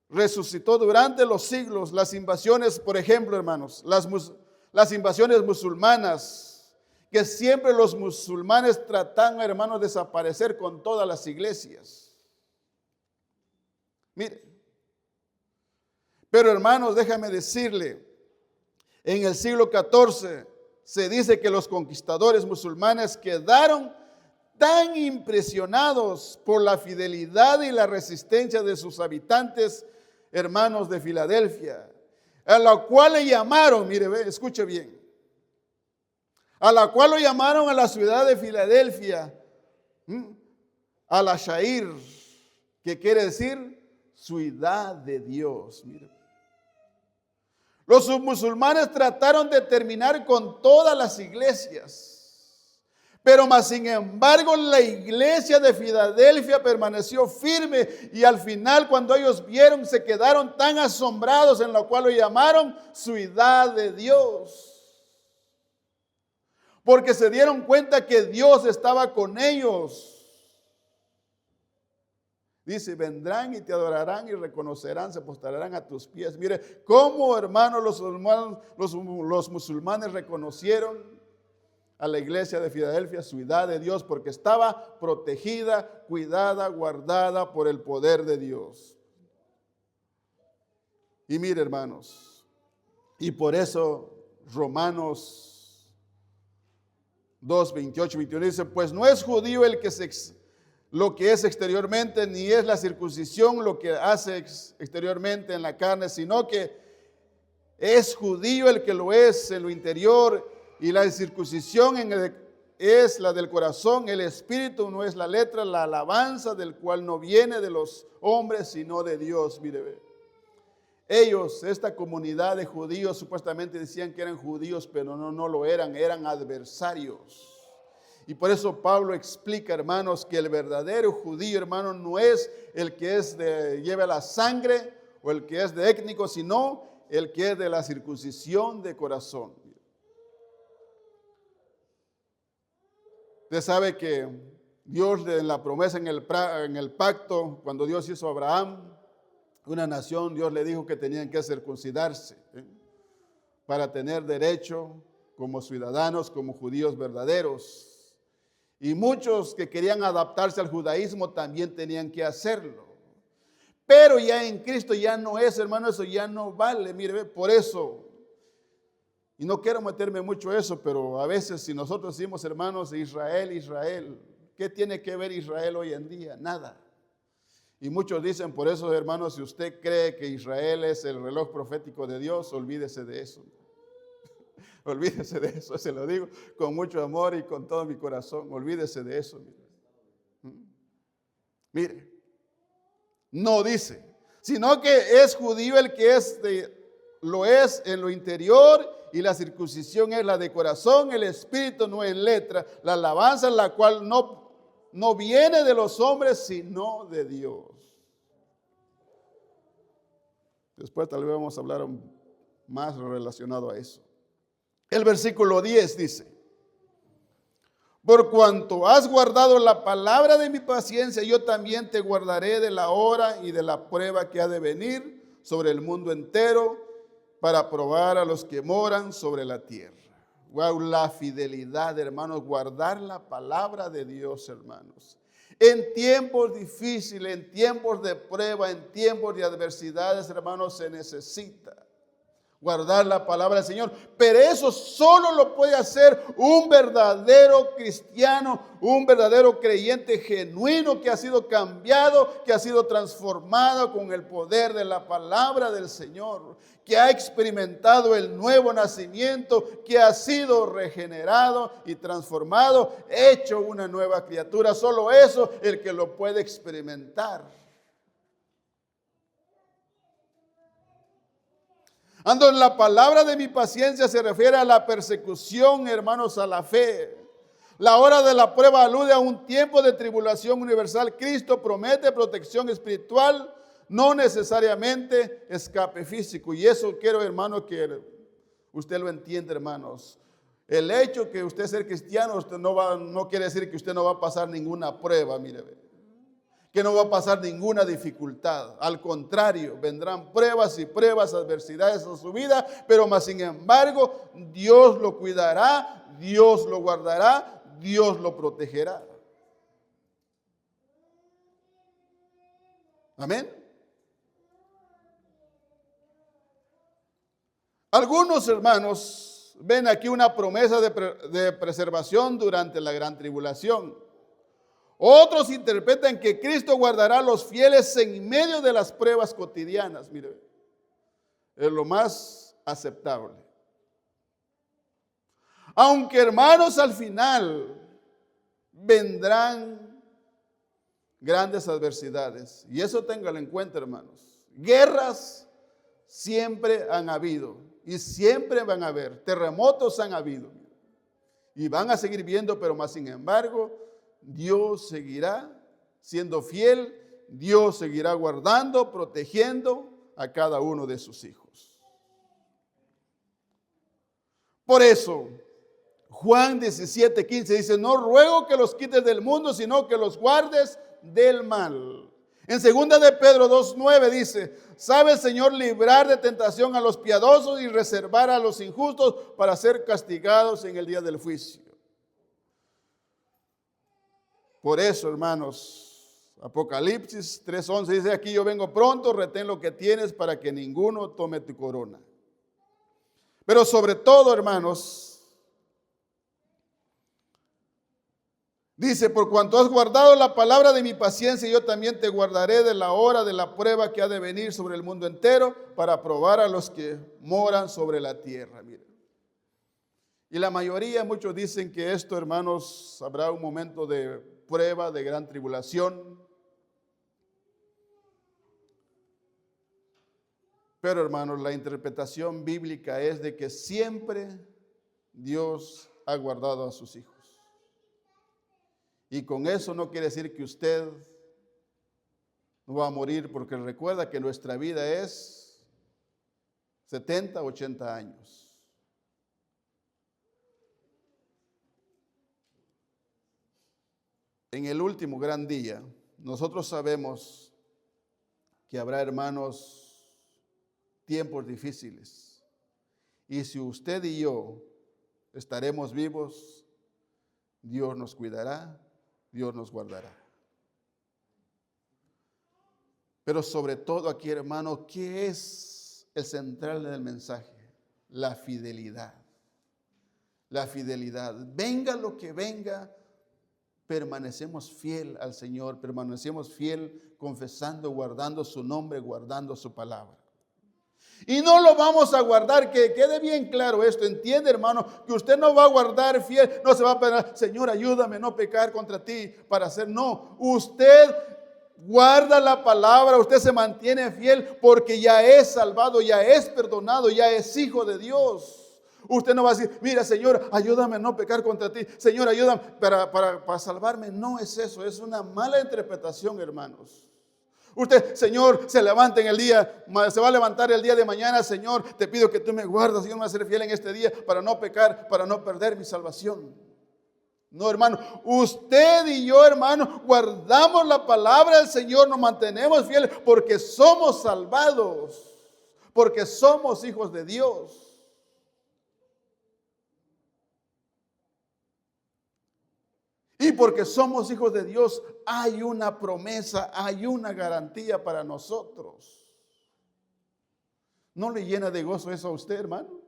resucitó durante los siglos. Las invasiones, por ejemplo, hermanos, las invasiones musulmanas, que siempre los musulmanes tratan, hermanos, de desaparecer con todas las iglesias. Mire, pero hermanos, déjame decirle, en el siglo XIV se dice que los conquistadores musulmanes quedaron tan impresionados por la fidelidad y la resistencia de sus habitantes, hermanos de Filadelfia, a la cual le llamaron, mire, escuche bien, a la cual lo llamaron a la ciudad de Filadelfia, Al-Ashair, que quiere decir ciudad de Dios. Mire, los musulmanes trataron de terminar con todas las iglesias, pero más sin embargo la iglesia de Filadelfia permaneció firme, y al final, cuando ellos vieron, se quedaron tan asombrados, en lo cual lo llamaron ciudad de Dios, porque se dieron cuenta que Dios estaba con ellos. Dice: vendrán y te adorarán y reconocerán, se postrarán a tus pies. Mire cómo, hermanos, los musulmanes reconocieron a la iglesia de Filadelfia ciudad de Dios, porque estaba protegida, cuidada, guardada por el poder de Dios. Y mire, hermanos, y por eso Romanos 2, 28, 21 dice: pues no es judío lo que es exteriormente, ni es la circuncisión lo que hace exteriormente en la carne, sino que es judío el que lo es en lo interior, y la circuncisión es la del corazón, el espíritu, no es la letra, la alabanza del cual no viene de los hombres, sino de Dios. Mire, ellos, esta comunidad de judíos, supuestamente decían que eran judíos, pero no lo eran, eran adversarios. Y por eso Pablo explica, hermanos, que el verdadero judío, hermano, no es el que lleva la sangre o el que es de étnico, sino el que es de la circuncisión de corazón. Usted sabe que Dios, en la promesa, en el pacto, cuando Dios hizo a Abraham una nación, Dios le dijo que tenían que circuncidarse, para tener derecho como ciudadanos, como judíos verdaderos. Y muchos que querían adaptarse al judaísmo también tenían que hacerlo. Pero ya en Cristo ya no es, hermano, eso ya no vale. Mire, por eso, y no quiero meterme mucho eso, pero a veces si nosotros decimos, hermanos, Israel, Israel, ¿qué tiene que ver Israel hoy en día? Nada. Y muchos dicen, por eso, hermanos, si usted cree que Israel es el reloj profético de Dios, olvídese de eso. Olvídese de eso, se lo digo con mucho amor y con todo mi corazón. Olvídese de eso. Mire, no dice, sino que es judío el que lo es en lo interior, y la circuncisión es la de corazón, el espíritu no es letra, la alabanza, la cual no viene de los hombres, sino de Dios. Después tal vez vamos a hablar más relacionado a eso. El versículo 10 dice: por cuanto has guardado la palabra de mi paciencia, yo también te guardaré de la hora y de la prueba que ha de venir sobre el mundo entero, para probar a los que moran sobre la tierra. Wow, la fidelidad, hermanos, guardar la palabra de Dios, hermanos. En tiempos difíciles, en tiempos de prueba, en tiempos de adversidades, hermanos, se necesita guardar la palabra del Señor. Pero eso solo lo puede hacer un verdadero cristiano, un verdadero creyente genuino que ha sido cambiado, que ha sido transformado con el poder de la palabra del Señor, que ha experimentado el nuevo nacimiento, que ha sido regenerado y transformado, hecho una nueva criatura. Solo eso el que lo puede experimentar. Ando en la palabra de mi paciencia se refiere a la persecución, hermanos, a la fe. La hora de la prueba alude a un tiempo de tribulación universal. Cristo promete protección espiritual, no necesariamente escape físico. Y eso quiero, hermanos, que usted lo entienda, hermanos. El hecho que usted sea cristiano, usted no quiere decir que usted no va a pasar ninguna prueba, mire, que no va a pasar ninguna dificultad. Al contrario, vendrán pruebas y pruebas, adversidades en su vida, pero más sin embargo, Dios lo cuidará, Dios lo guardará, Dios lo protegerá. Amén. Algunos hermanos ven aquí una promesa de preservación durante la gran tribulación. Otros interpretan que Cristo guardará a los fieles en medio de las pruebas cotidianas. Mire, es lo más aceptable. Aunque, hermanos, al final vendrán grandes adversidades. Y eso téngalo en cuenta, hermanos. Guerras siempre han habido y siempre van a haber. Terremotos han habido y van a seguir viendo, pero más sin embargo, Dios seguirá siendo fiel, Dios seguirá guardando, protegiendo a cada uno de sus hijos. Por eso, Juan 17:15 dice, no ruego que los quites del mundo, sino que los guardes del mal. En 2 de Pedro 2:9 dice, sabe el Señor librar de tentación a los piadosos y reservar a los injustos para ser castigados en el día del juicio. Por eso, hermanos, Apocalipsis 3:11 dice, aquí yo vengo pronto, retén lo que tienes para que ninguno tome tu corona. Pero sobre todo, hermanos, dice, por cuanto has guardado la palabra de mi paciencia, yo también te guardaré de la hora de la prueba que ha de venir sobre el mundo entero para probar a los que moran sobre la tierra. Miren. Y la mayoría, muchos dicen que esto, hermanos, habrá un momento de prueba, de gran tribulación. Pero, hermanos, la interpretación bíblica es de que siempre Dios ha guardado a sus hijos. Y con eso no quiere decir que usted no va a morir, porque recuerda que nuestra vida es 70, 80 años. En el último gran día, nosotros sabemos que habrá, hermanos, tiempos difíciles. Y si usted y yo estaremos vivos, Dios nos cuidará, Dios nos guardará. Pero sobre todo aquí, hermano, ¿qué es el central del mensaje? La fidelidad. La fidelidad. Venga lo que venga, permanecemos fiel al Señor, permanecemos fiel confesando, guardando su nombre, guardando su palabra. Y no lo vamos a guardar, que quede bien claro esto, entiende, hermano, que usted no va a guardar fiel, no se va a pedir, Señor, ayúdame a no pecar contra ti para hacer, no, usted guarda la palabra, usted se mantiene fiel porque ya es salvado, ya es perdonado, ya es hijo de Dios. Usted no va a decir, mira, Señor, ayúdame a no pecar contra ti. Señor, ayúdame para salvarme. No es eso, es una mala interpretación, hermanos. Usted, Señor, se levanta en el día, se va a levantar el día de mañana. Señor, te pido que tú me guardes, Señor, me vas a ser fiel en este día para no pecar, para no perder mi salvación. No, hermano, usted y yo, hermano, guardamos la palabra del Señor, nos mantenemos fieles porque somos salvados, porque somos hijos de Dios. Y porque somos hijos de Dios, hay una promesa, hay una garantía para nosotros. ¿No le llena de gozo eso a usted, hermano?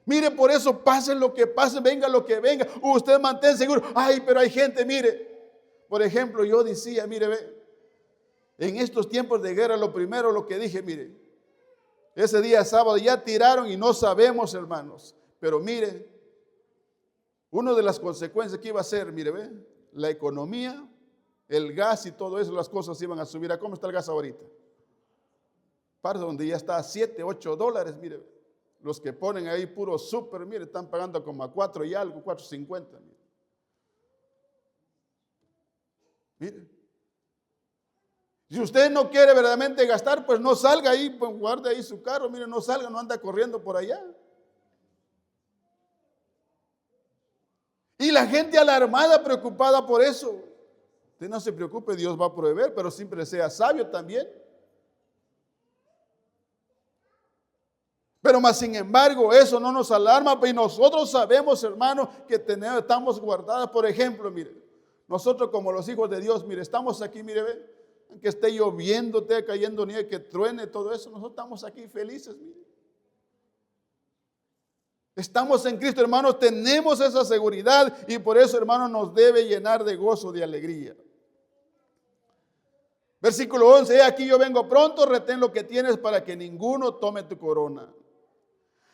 Mire, por eso pase lo que pase, venga lo que venga, usted mantén seguro. Ay, pero hay gente, mire, por ejemplo, yo decía, mire, ve, en estos tiempos de guerra, lo primero, lo que dije, mire, ese día sábado ya tiraron y no sabemos, hermanos, pero mire, una de las consecuencias que iba a ser, mire, ve, la economía, el gas y todo eso, las cosas iban a subir. ¿A cómo está el gas ahorita? Para donde ya está a $7, $8, mire, los que ponen ahí puro súper, mire, están pagando como a 4 y algo, 4.50. Mire. Si usted no quiere verdaderamente gastar, pues no salga ahí, pues guarde ahí su carro, mire, no salga, no anda corriendo por allá. Y la gente alarmada, preocupada por eso. Usted no se preocupe, Dios va a proveer, pero siempre sea sabio también. Pero más sin embargo, eso no nos alarma, y nosotros sabemos, hermanos, que estamos guardados. Por ejemplo, mire, nosotros como los hijos de Dios, mire, estamos aquí, mire, ve, que esté lloviendo, esté cayendo nieve, que truene, todo eso, nosotros estamos aquí felices, mire. Estamos en Cristo, hermanos, tenemos esa seguridad y por eso, hermanos, nos debe llenar de gozo, de alegría. Versículo 11, he aquí yo vengo pronto, retén lo que tienes para que ninguno tome tu corona.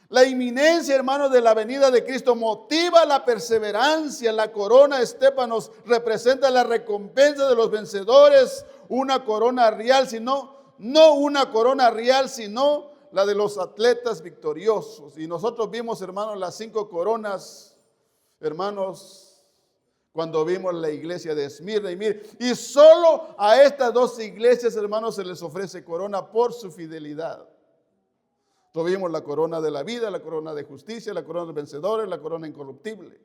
La inminencia, hermanos, de la venida de Cristo motiva la perseverancia. La corona Estéfanos representa la recompensa de los vencedores, una corona real, no una corona real, sino la de los atletas victoriosos. Y nosotros vimos, hermanos, las 5 coronas, hermanos, cuando vimos la iglesia de Esmirna. Y solo a estas 2 iglesias, hermanos, se les ofrece corona por su fidelidad. Tuvimos la corona de la vida, la corona de justicia, la corona de vencedores, la corona incorruptible.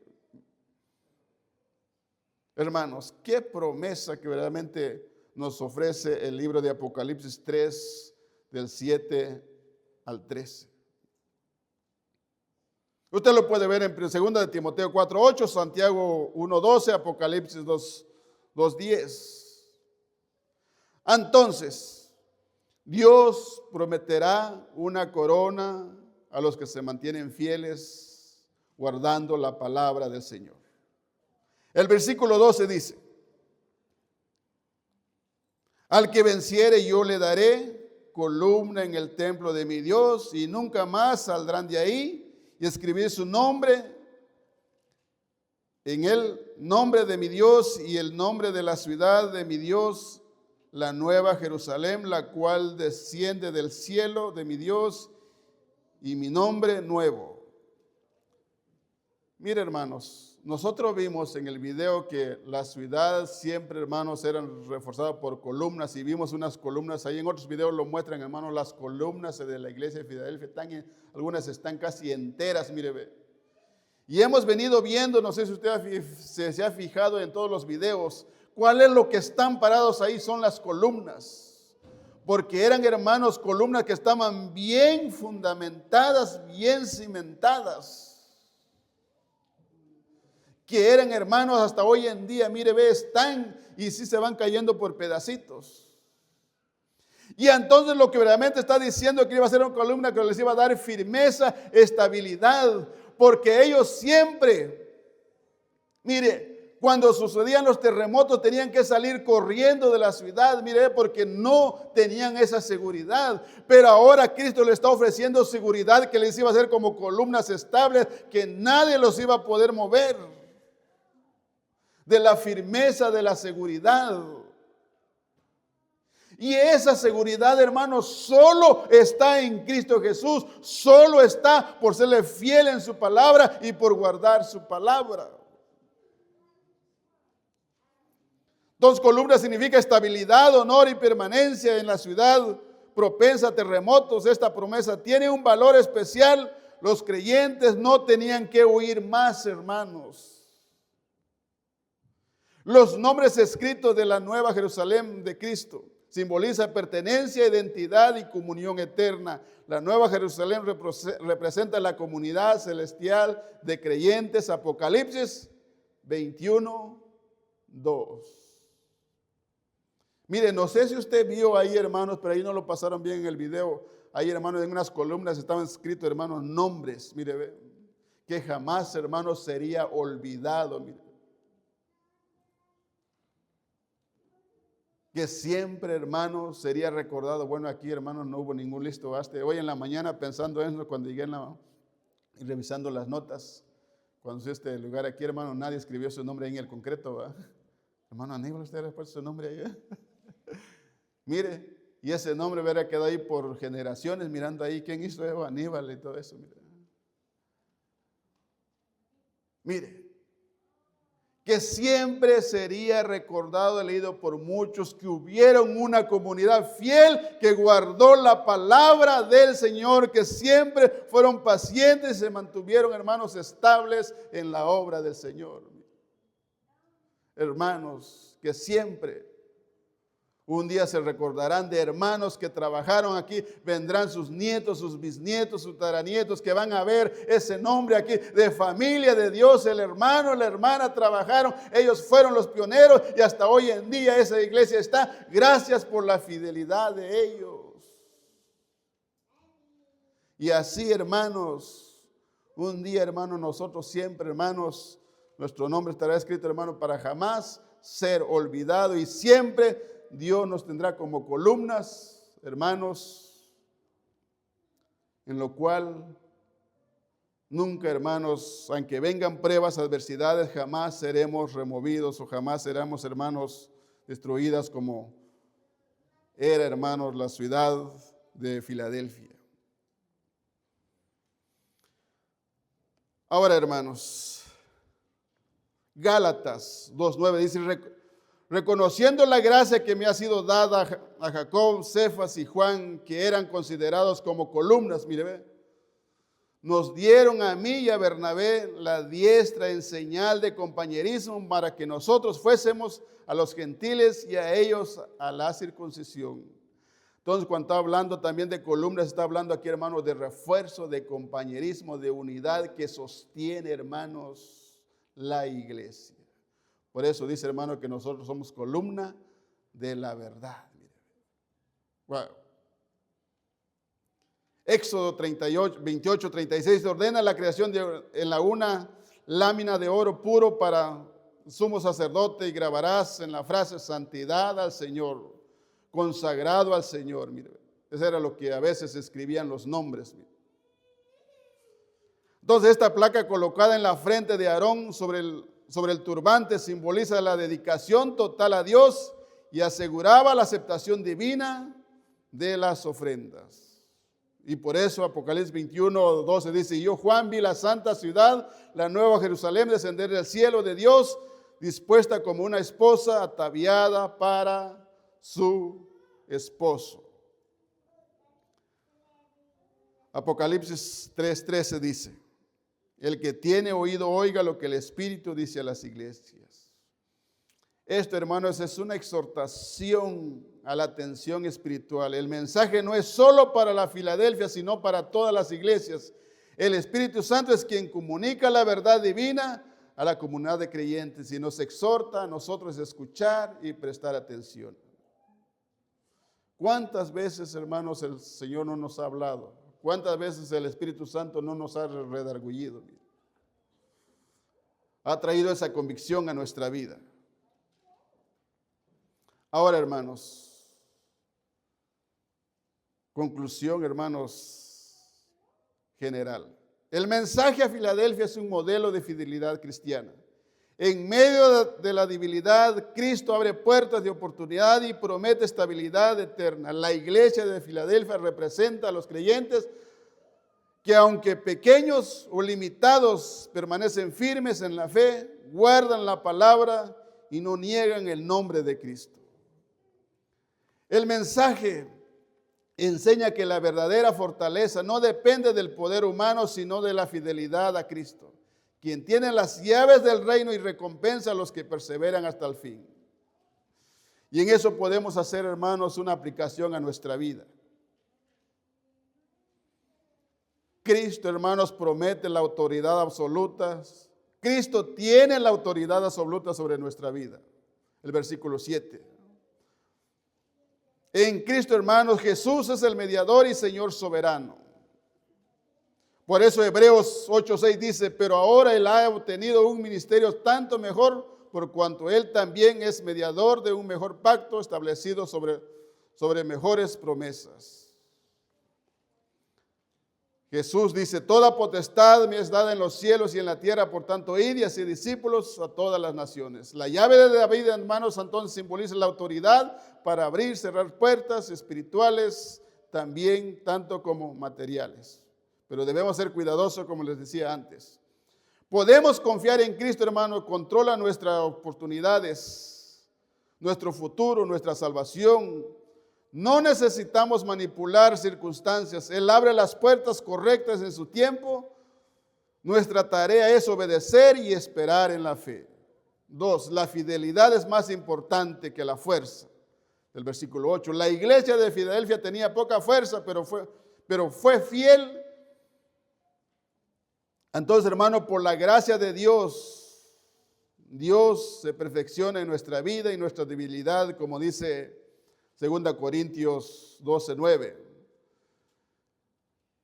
Hermanos, qué promesa que verdaderamente nos ofrece el libro de Apocalipsis 3, del 7 al 13. Usted lo puede ver en 2 de Timoteo 4:8, Santiago 1:12, Apocalipsis 2:10. Entonces, Dios prometerá una corona a los que se mantienen fieles, guardando la palabra del Señor. El versículo 12 dice, al que venciere yo le daré columna en el templo de mi Dios, y nunca más saldrán de ahí, y escribir su nombre en el nombre de mi Dios y el nombre de la ciudad de mi Dios, la nueva Jerusalén, la cual desciende del cielo de mi Dios, y mi nombre nuevo. Mire, hermanos, nosotros vimos en el video que la ciudad siempre, hermanos, eran reforzadas por columnas, y vimos unas columnas ahí. En otros videos lo muestran, hermanos, las columnas de la iglesia de Filadelfia, algunas están casi enteras, mire, ve. Y hemos venido viendo, no sé si usted se ha fijado en todos los videos, cuál es lo que están parados ahí, son las columnas. Porque eran, hermanos, columnas que estaban bien fundamentadas, bien cimentadas. Que eran, hermanos, hasta hoy en día, mire, ve, están y sí se van cayendo por pedacitos. Y entonces lo que verdaderamente está diciendo que iba a ser una columna que les iba a dar firmeza, estabilidad, porque ellos siempre, mire, cuando sucedían los terremotos tenían que salir corriendo de la ciudad, mire, porque no tenían esa seguridad. Pero ahora Cristo les está ofreciendo seguridad que les iba a hacer como columnas estables, que nadie los iba a poder mover. De la firmeza, de la seguridad. Y esa seguridad, hermanos, solo está en Cristo Jesús, solo está por serle fiel en su palabra y por guardar su palabra. 2 columnas significa estabilidad, honor y permanencia en la ciudad propensa a terremotos. Esta promesa tiene un valor especial. Los creyentes no tenían que huir más, hermanos. Los nombres escritos de la nueva Jerusalén de Cristo Simboliza pertenencia, identidad y comunión eterna. La Nueva Jerusalén representa la comunidad celestial de creyentes. Apocalipsis 21:2. Mire, no sé si usted vio ahí, hermanos, pero ahí no lo pasaron bien en el video. Ahí, hermanos, en unas columnas estaban escritos, hermanos, nombres. Mire, ve, que jamás, hermanos, sería olvidado. Mire. Que siempre, hermanos, sería recordado. Bueno, aquí, hermanos, no hubo ningún listo baste. Hoy en la mañana, pensando en eso, cuando llegué y revisando las notas, cuando fui a este lugar aquí, hermano, nadie escribió su nombre ahí en el concreto, ¿va? Hermano Aníbal, ¿usted le ha puesto su nombre ahí? Mire, y ese nombre hubiera quedado ahí por generaciones, mirando ahí quién hizo eso, Aníbal y todo eso. Mire, que siempre sería recordado y leído por muchos, que hubieron una comunidad fiel que guardó la palabra del Señor, que siempre fueron pacientes y se mantuvieron, hermanos, estables en la obra del Señor. Hermanos, que siempre un día se recordarán de hermanos que trabajaron aquí, vendrán sus nietos, sus bisnietos, sus tataranietos, que van a ver ese nombre aquí de familia de Dios. El hermano, la hermana trabajaron, ellos fueron los pioneros y hasta hoy en día esa iglesia está. Gracias por la fidelidad de ellos. Y así, hermanos, un día, hermanos, nosotros siempre, hermanos, nuestro nombre estará escrito, hermano, para jamás ser olvidado, y siempre Dios nos tendrá como columnas, hermanos, en lo cual nunca, hermanos, aunque vengan pruebas, adversidades, jamás seremos removidos o jamás seremos, hermanos, destruidas como era, hermanos, la ciudad de Filadelfia. Ahora, hermanos, Gálatas 2:9 dice: reconociendo la gracia que me ha sido dada a Jacob, Cefas y Juan, que eran considerados como columnas, mire, ve, nos dieron a mí y a Bernabé la diestra en señal de compañerismo, para que nosotros fuésemos a los gentiles y a ellos a la circuncisión. Entonces, cuando está hablando también de columnas, está hablando aquí, hermanos, de refuerzo, de compañerismo, de unidad que sostiene, hermanos, la iglesia. Por eso dice, hermano, que nosotros somos columna de la verdad. Wow. Éxodo 28:36 ordena la creación en la una lámina de oro puro para sumo sacerdote, y grabarás en la frase santidad al Señor, consagrado al Señor. Mire, eso era lo que a veces escribían los nombres. Mire. Entonces, esta placa colocada en la frente de Aarón sobre el turbante simboliza la dedicación total a Dios y aseguraba la aceptación divina de las ofrendas. Y por eso Apocalipsis 21:12 dice: y yo, Juan, vi la santa ciudad, la nueva Jerusalén, descender del cielo de Dios, dispuesta como una esposa ataviada para su esposo. Apocalipsis 3:13 dice: el que tiene oído oiga lo que el Espíritu dice a las iglesias. Esto, hermanos, es una exhortación a la atención espiritual. El mensaje no es solo para la Filadelfia, sino para todas las iglesias. El Espíritu Santo es quien comunica la verdad divina a la comunidad de creyentes y nos exhorta a nosotros a escuchar y prestar atención. ¿Cuántas veces, hermanos, el Señor no nos ha hablado? ¿Cuántas veces el Espíritu Santo no nos ha redargüido? Ha traído esa convicción a nuestra vida. Ahora, hermanos, conclusión, hermanos, general. El mensaje a Filadelfia es un modelo de fidelidad cristiana. En medio de la debilidad, Cristo abre puertas de oportunidad y promete estabilidad eterna. La iglesia de Filadelfia representa a los creyentes que, aunque pequeños o limitados, permanecen firmes en la fe, guardan la palabra y no niegan el nombre de Cristo. El mensaje enseña que la verdadera fortaleza no depende del poder humano, sino de la fidelidad a Cristo, quien tiene las llaves del reino y recompensa a los que perseveran hasta el fin. Y en eso podemos hacer, hermanos, una aplicación a nuestra vida. Cristo, hermanos, promete la autoridad absoluta. Cristo tiene la autoridad absoluta sobre nuestra vida. El versículo 7. En Cristo, hermanos, Jesús es el mediador y Señor soberano. Por eso Hebreos 8:6 dice, pero ahora Él ha obtenido un ministerio tanto mejor, por cuanto Él también es mediador de un mejor pacto establecido sobre mejores promesas. Jesús dice, toda potestad me es dada en los cielos y en la tierra, por tanto, id y haced discípulos a todas las naciones. La llave de David, hermanos, entonces simboliza la autoridad para abrir, cerrar puertas espirituales, también tanto como materiales. Pero debemos ser cuidadosos, como les decía antes. Podemos confiar en Cristo, hermano, controla nuestras oportunidades, nuestro futuro, nuestra salvación. No necesitamos manipular circunstancias. Él abre las puertas correctas en su tiempo. Nuestra tarea es obedecer y esperar en la fe. 2. La fidelidad es más importante que la fuerza. El versículo 8. La iglesia de Filadelfia tenía poca fuerza, pero fue fiel. Entonces, hermano, por la gracia de Dios, Dios se perfecciona en nuestra vida y nuestra debilidad, como dice 2 Corintios 12:9.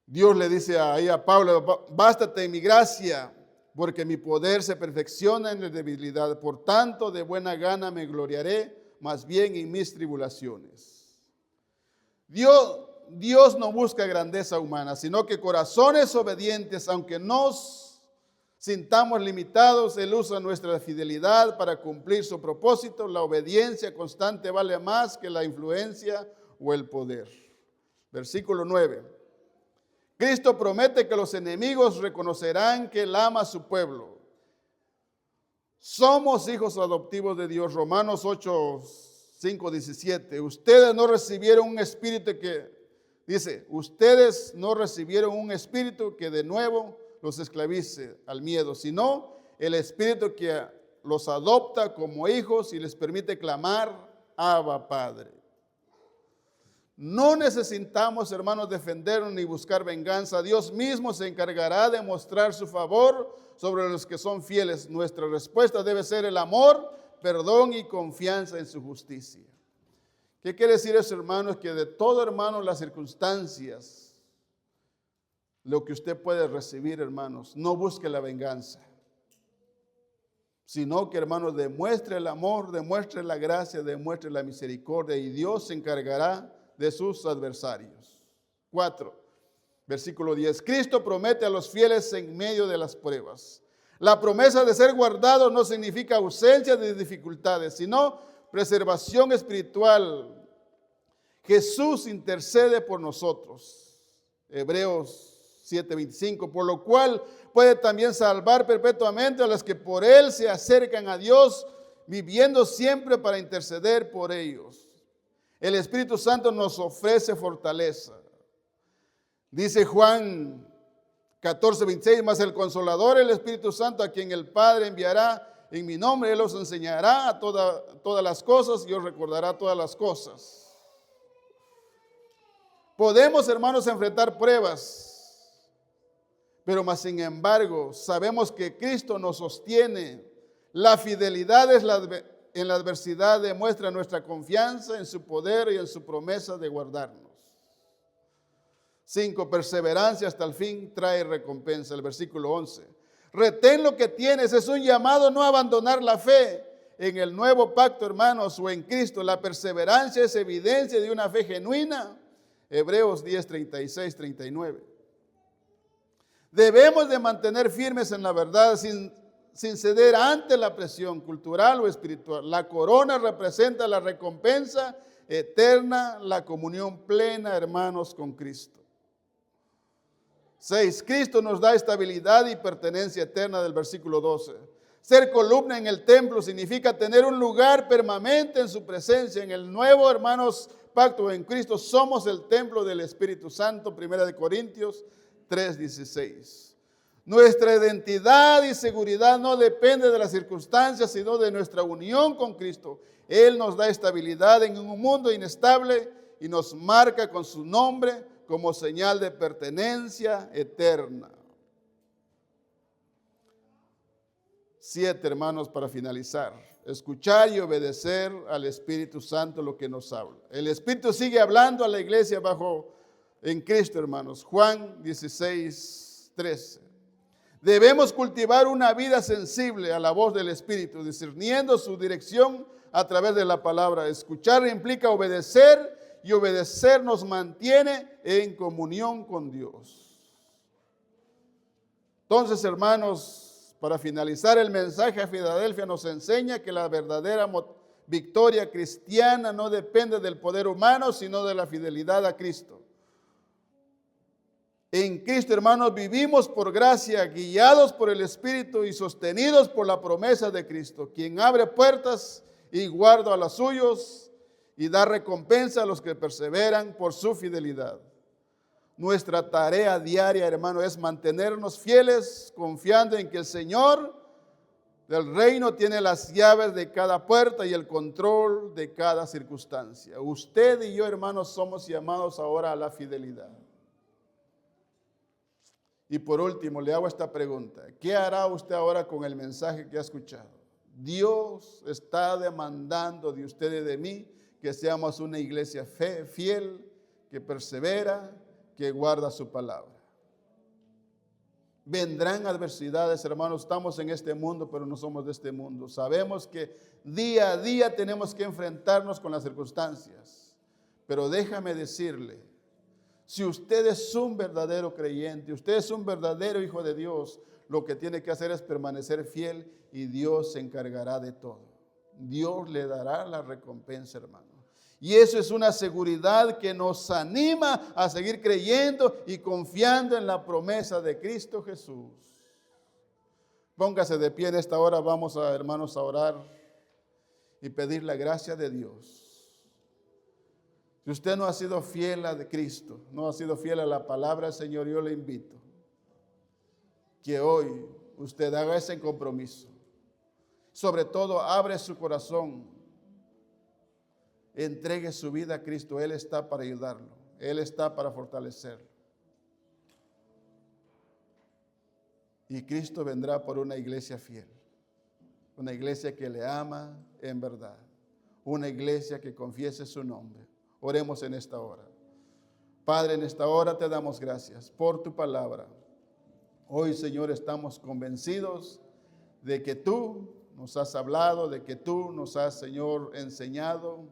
Dios le dice ahí a Pablo, bástate en mi gracia, porque mi poder se perfecciona en la debilidad. Por tanto, de buena gana me gloriaré, más bien en mis tribulaciones. Dios no busca grandeza humana, sino que corazones obedientes, aunque nos sintamos limitados, Él usa nuestra fidelidad para cumplir su propósito. La obediencia constante vale más que la influencia o el poder. Versículo 9. Cristo promete que los enemigos reconocerán que Él ama a su pueblo. Somos hijos adoptivos de Dios. Romanos 8:5-17. Ustedes no recibieron un espíritu que de nuevo los esclavice al miedo, sino el espíritu que los adopta como hijos y les permite clamar, Abba, Padre. No necesitamos, hermanos, defendernos ni buscar venganza. Dios mismo se encargará de mostrar su favor sobre los que son fieles. Nuestra respuesta debe ser el amor, perdón y confianza en su justicia. ¿Qué quiere decir eso, hermanos? Que de todo, hermano, las circunstancias, lo que usted puede recibir, hermanos, no busque la venganza, sino que, hermanos, demuestre el amor, demuestre la gracia, demuestre la misericordia, y Dios se encargará de sus adversarios. 4, versículo 10. Cristo promete a los fieles en medio de las pruebas. La promesa de ser guardado no significa ausencia de dificultades, sino preservación espiritual. Jesús intercede por nosotros. Hebreos 7:25, por lo cual puede también salvar perpetuamente a los que por Él se acercan a Dios, viviendo siempre para interceder por ellos. El Espíritu Santo nos ofrece fortaleza. Dice Juan 14:26, mas el Consolador, el Espíritu Santo, a quien el Padre enviará en mi nombre, Él os enseñará a todas las cosas y os recordará todas las cosas. Podemos, hermanos, enfrentar pruebas, pero más sin embargo sabemos que Cristo nos sostiene. La fidelidad en la adversidad demuestra nuestra confianza en su poder y en su promesa de guardarnos. 5. Perseverancia hasta el fin trae recompensa. El versículo 11. Retén lo que tienes. Es un llamado no a abandonar la fe en el nuevo pacto, hermanos, o en Cristo. La perseverancia es evidencia de una fe genuina. Hebreos 10:36-39. Debemos de mantener firmes en la verdad sin ceder ante la presión cultural o espiritual. La corona representa la recompensa eterna, la comunión plena, hermanos, con Cristo. 6. Cristo nos da estabilidad y pertenencia eterna, del versículo 12. Ser columna en el templo significa tener un lugar permanente en su presencia. En el nuevo, hermanos, pacto en Cristo somos el templo del Espíritu Santo, 1 Corintios 3:16. Nuestra identidad y seguridad no depende de las circunstancias, sino de nuestra unión con Cristo. Él nos da estabilidad en un mundo inestable y nos marca con su nombre como señal de pertenencia eterna. 7, hermanos, para finalizar. Escuchar y obedecer al Espíritu Santo lo que nos habla. El Espíritu sigue hablando a la iglesia en Cristo, hermanos. Juan 16, 13. Debemos cultivar una vida sensible a la voz del Espíritu, discerniendo su dirección a través de la palabra. Escuchar implica obedecer, y obedecer nos mantiene en comunión con Dios. Entonces, hermanos, para finalizar, el mensaje a Filadelfia nos enseña que la verdadera victoria cristiana no depende del poder humano, sino de la fidelidad a Cristo. En Cristo, hermanos, vivimos por gracia, guiados por el Espíritu y sostenidos por la promesa de Cristo, quien abre puertas y guarda a los suyos y da recompensa a los que perseveran por su fidelidad. Nuestra tarea diaria, hermano, es mantenernos fieles, confiando en que el Señor del reino tiene las llaves de cada puerta y el control de cada circunstancia. Usted y yo, hermanos, somos llamados ahora a la fidelidad. Y por último, le hago esta pregunta. ¿Qué hará usted ahora con el mensaje que ha escuchado? Dios está demandando de usted y de mí que seamos una iglesia fiel, que persevera, que guarda su palabra. Vendrán adversidades, hermanos. Estamos en este mundo, pero no somos de este mundo. Sabemos que día a día tenemos que enfrentarnos con las circunstancias. Pero déjame decirle, si usted es un verdadero creyente, usted es un verdadero hijo de Dios, lo que tiene que hacer es permanecer fiel y Dios se encargará de todo. Dios le dará la recompensa, hermano. Y eso es una seguridad que nos anima a seguir creyendo y confiando en la promesa de Cristo Jesús. Póngase de pie en esta hora, vamos a, hermanos, a orar y pedir la gracia de Dios. Si usted no ha sido fiel a Cristo, no ha sido fiel a la palabra del Señor, yo le invito que hoy usted haga ese compromiso. Sobre todo, abre su corazón, entregue su vida a Cristo. Él está para ayudarlo, Él está para fortalecerlo. Y Cristo vendrá por una iglesia fiel, una iglesia que le ama en verdad, una iglesia que confiese su nombre. Oremos en esta hora. Padre, en esta hora te damos gracias por tu palabra. Hoy, Señor, estamos convencidos de que tú nos has hablado, de que tú nos has, Señor, enseñado.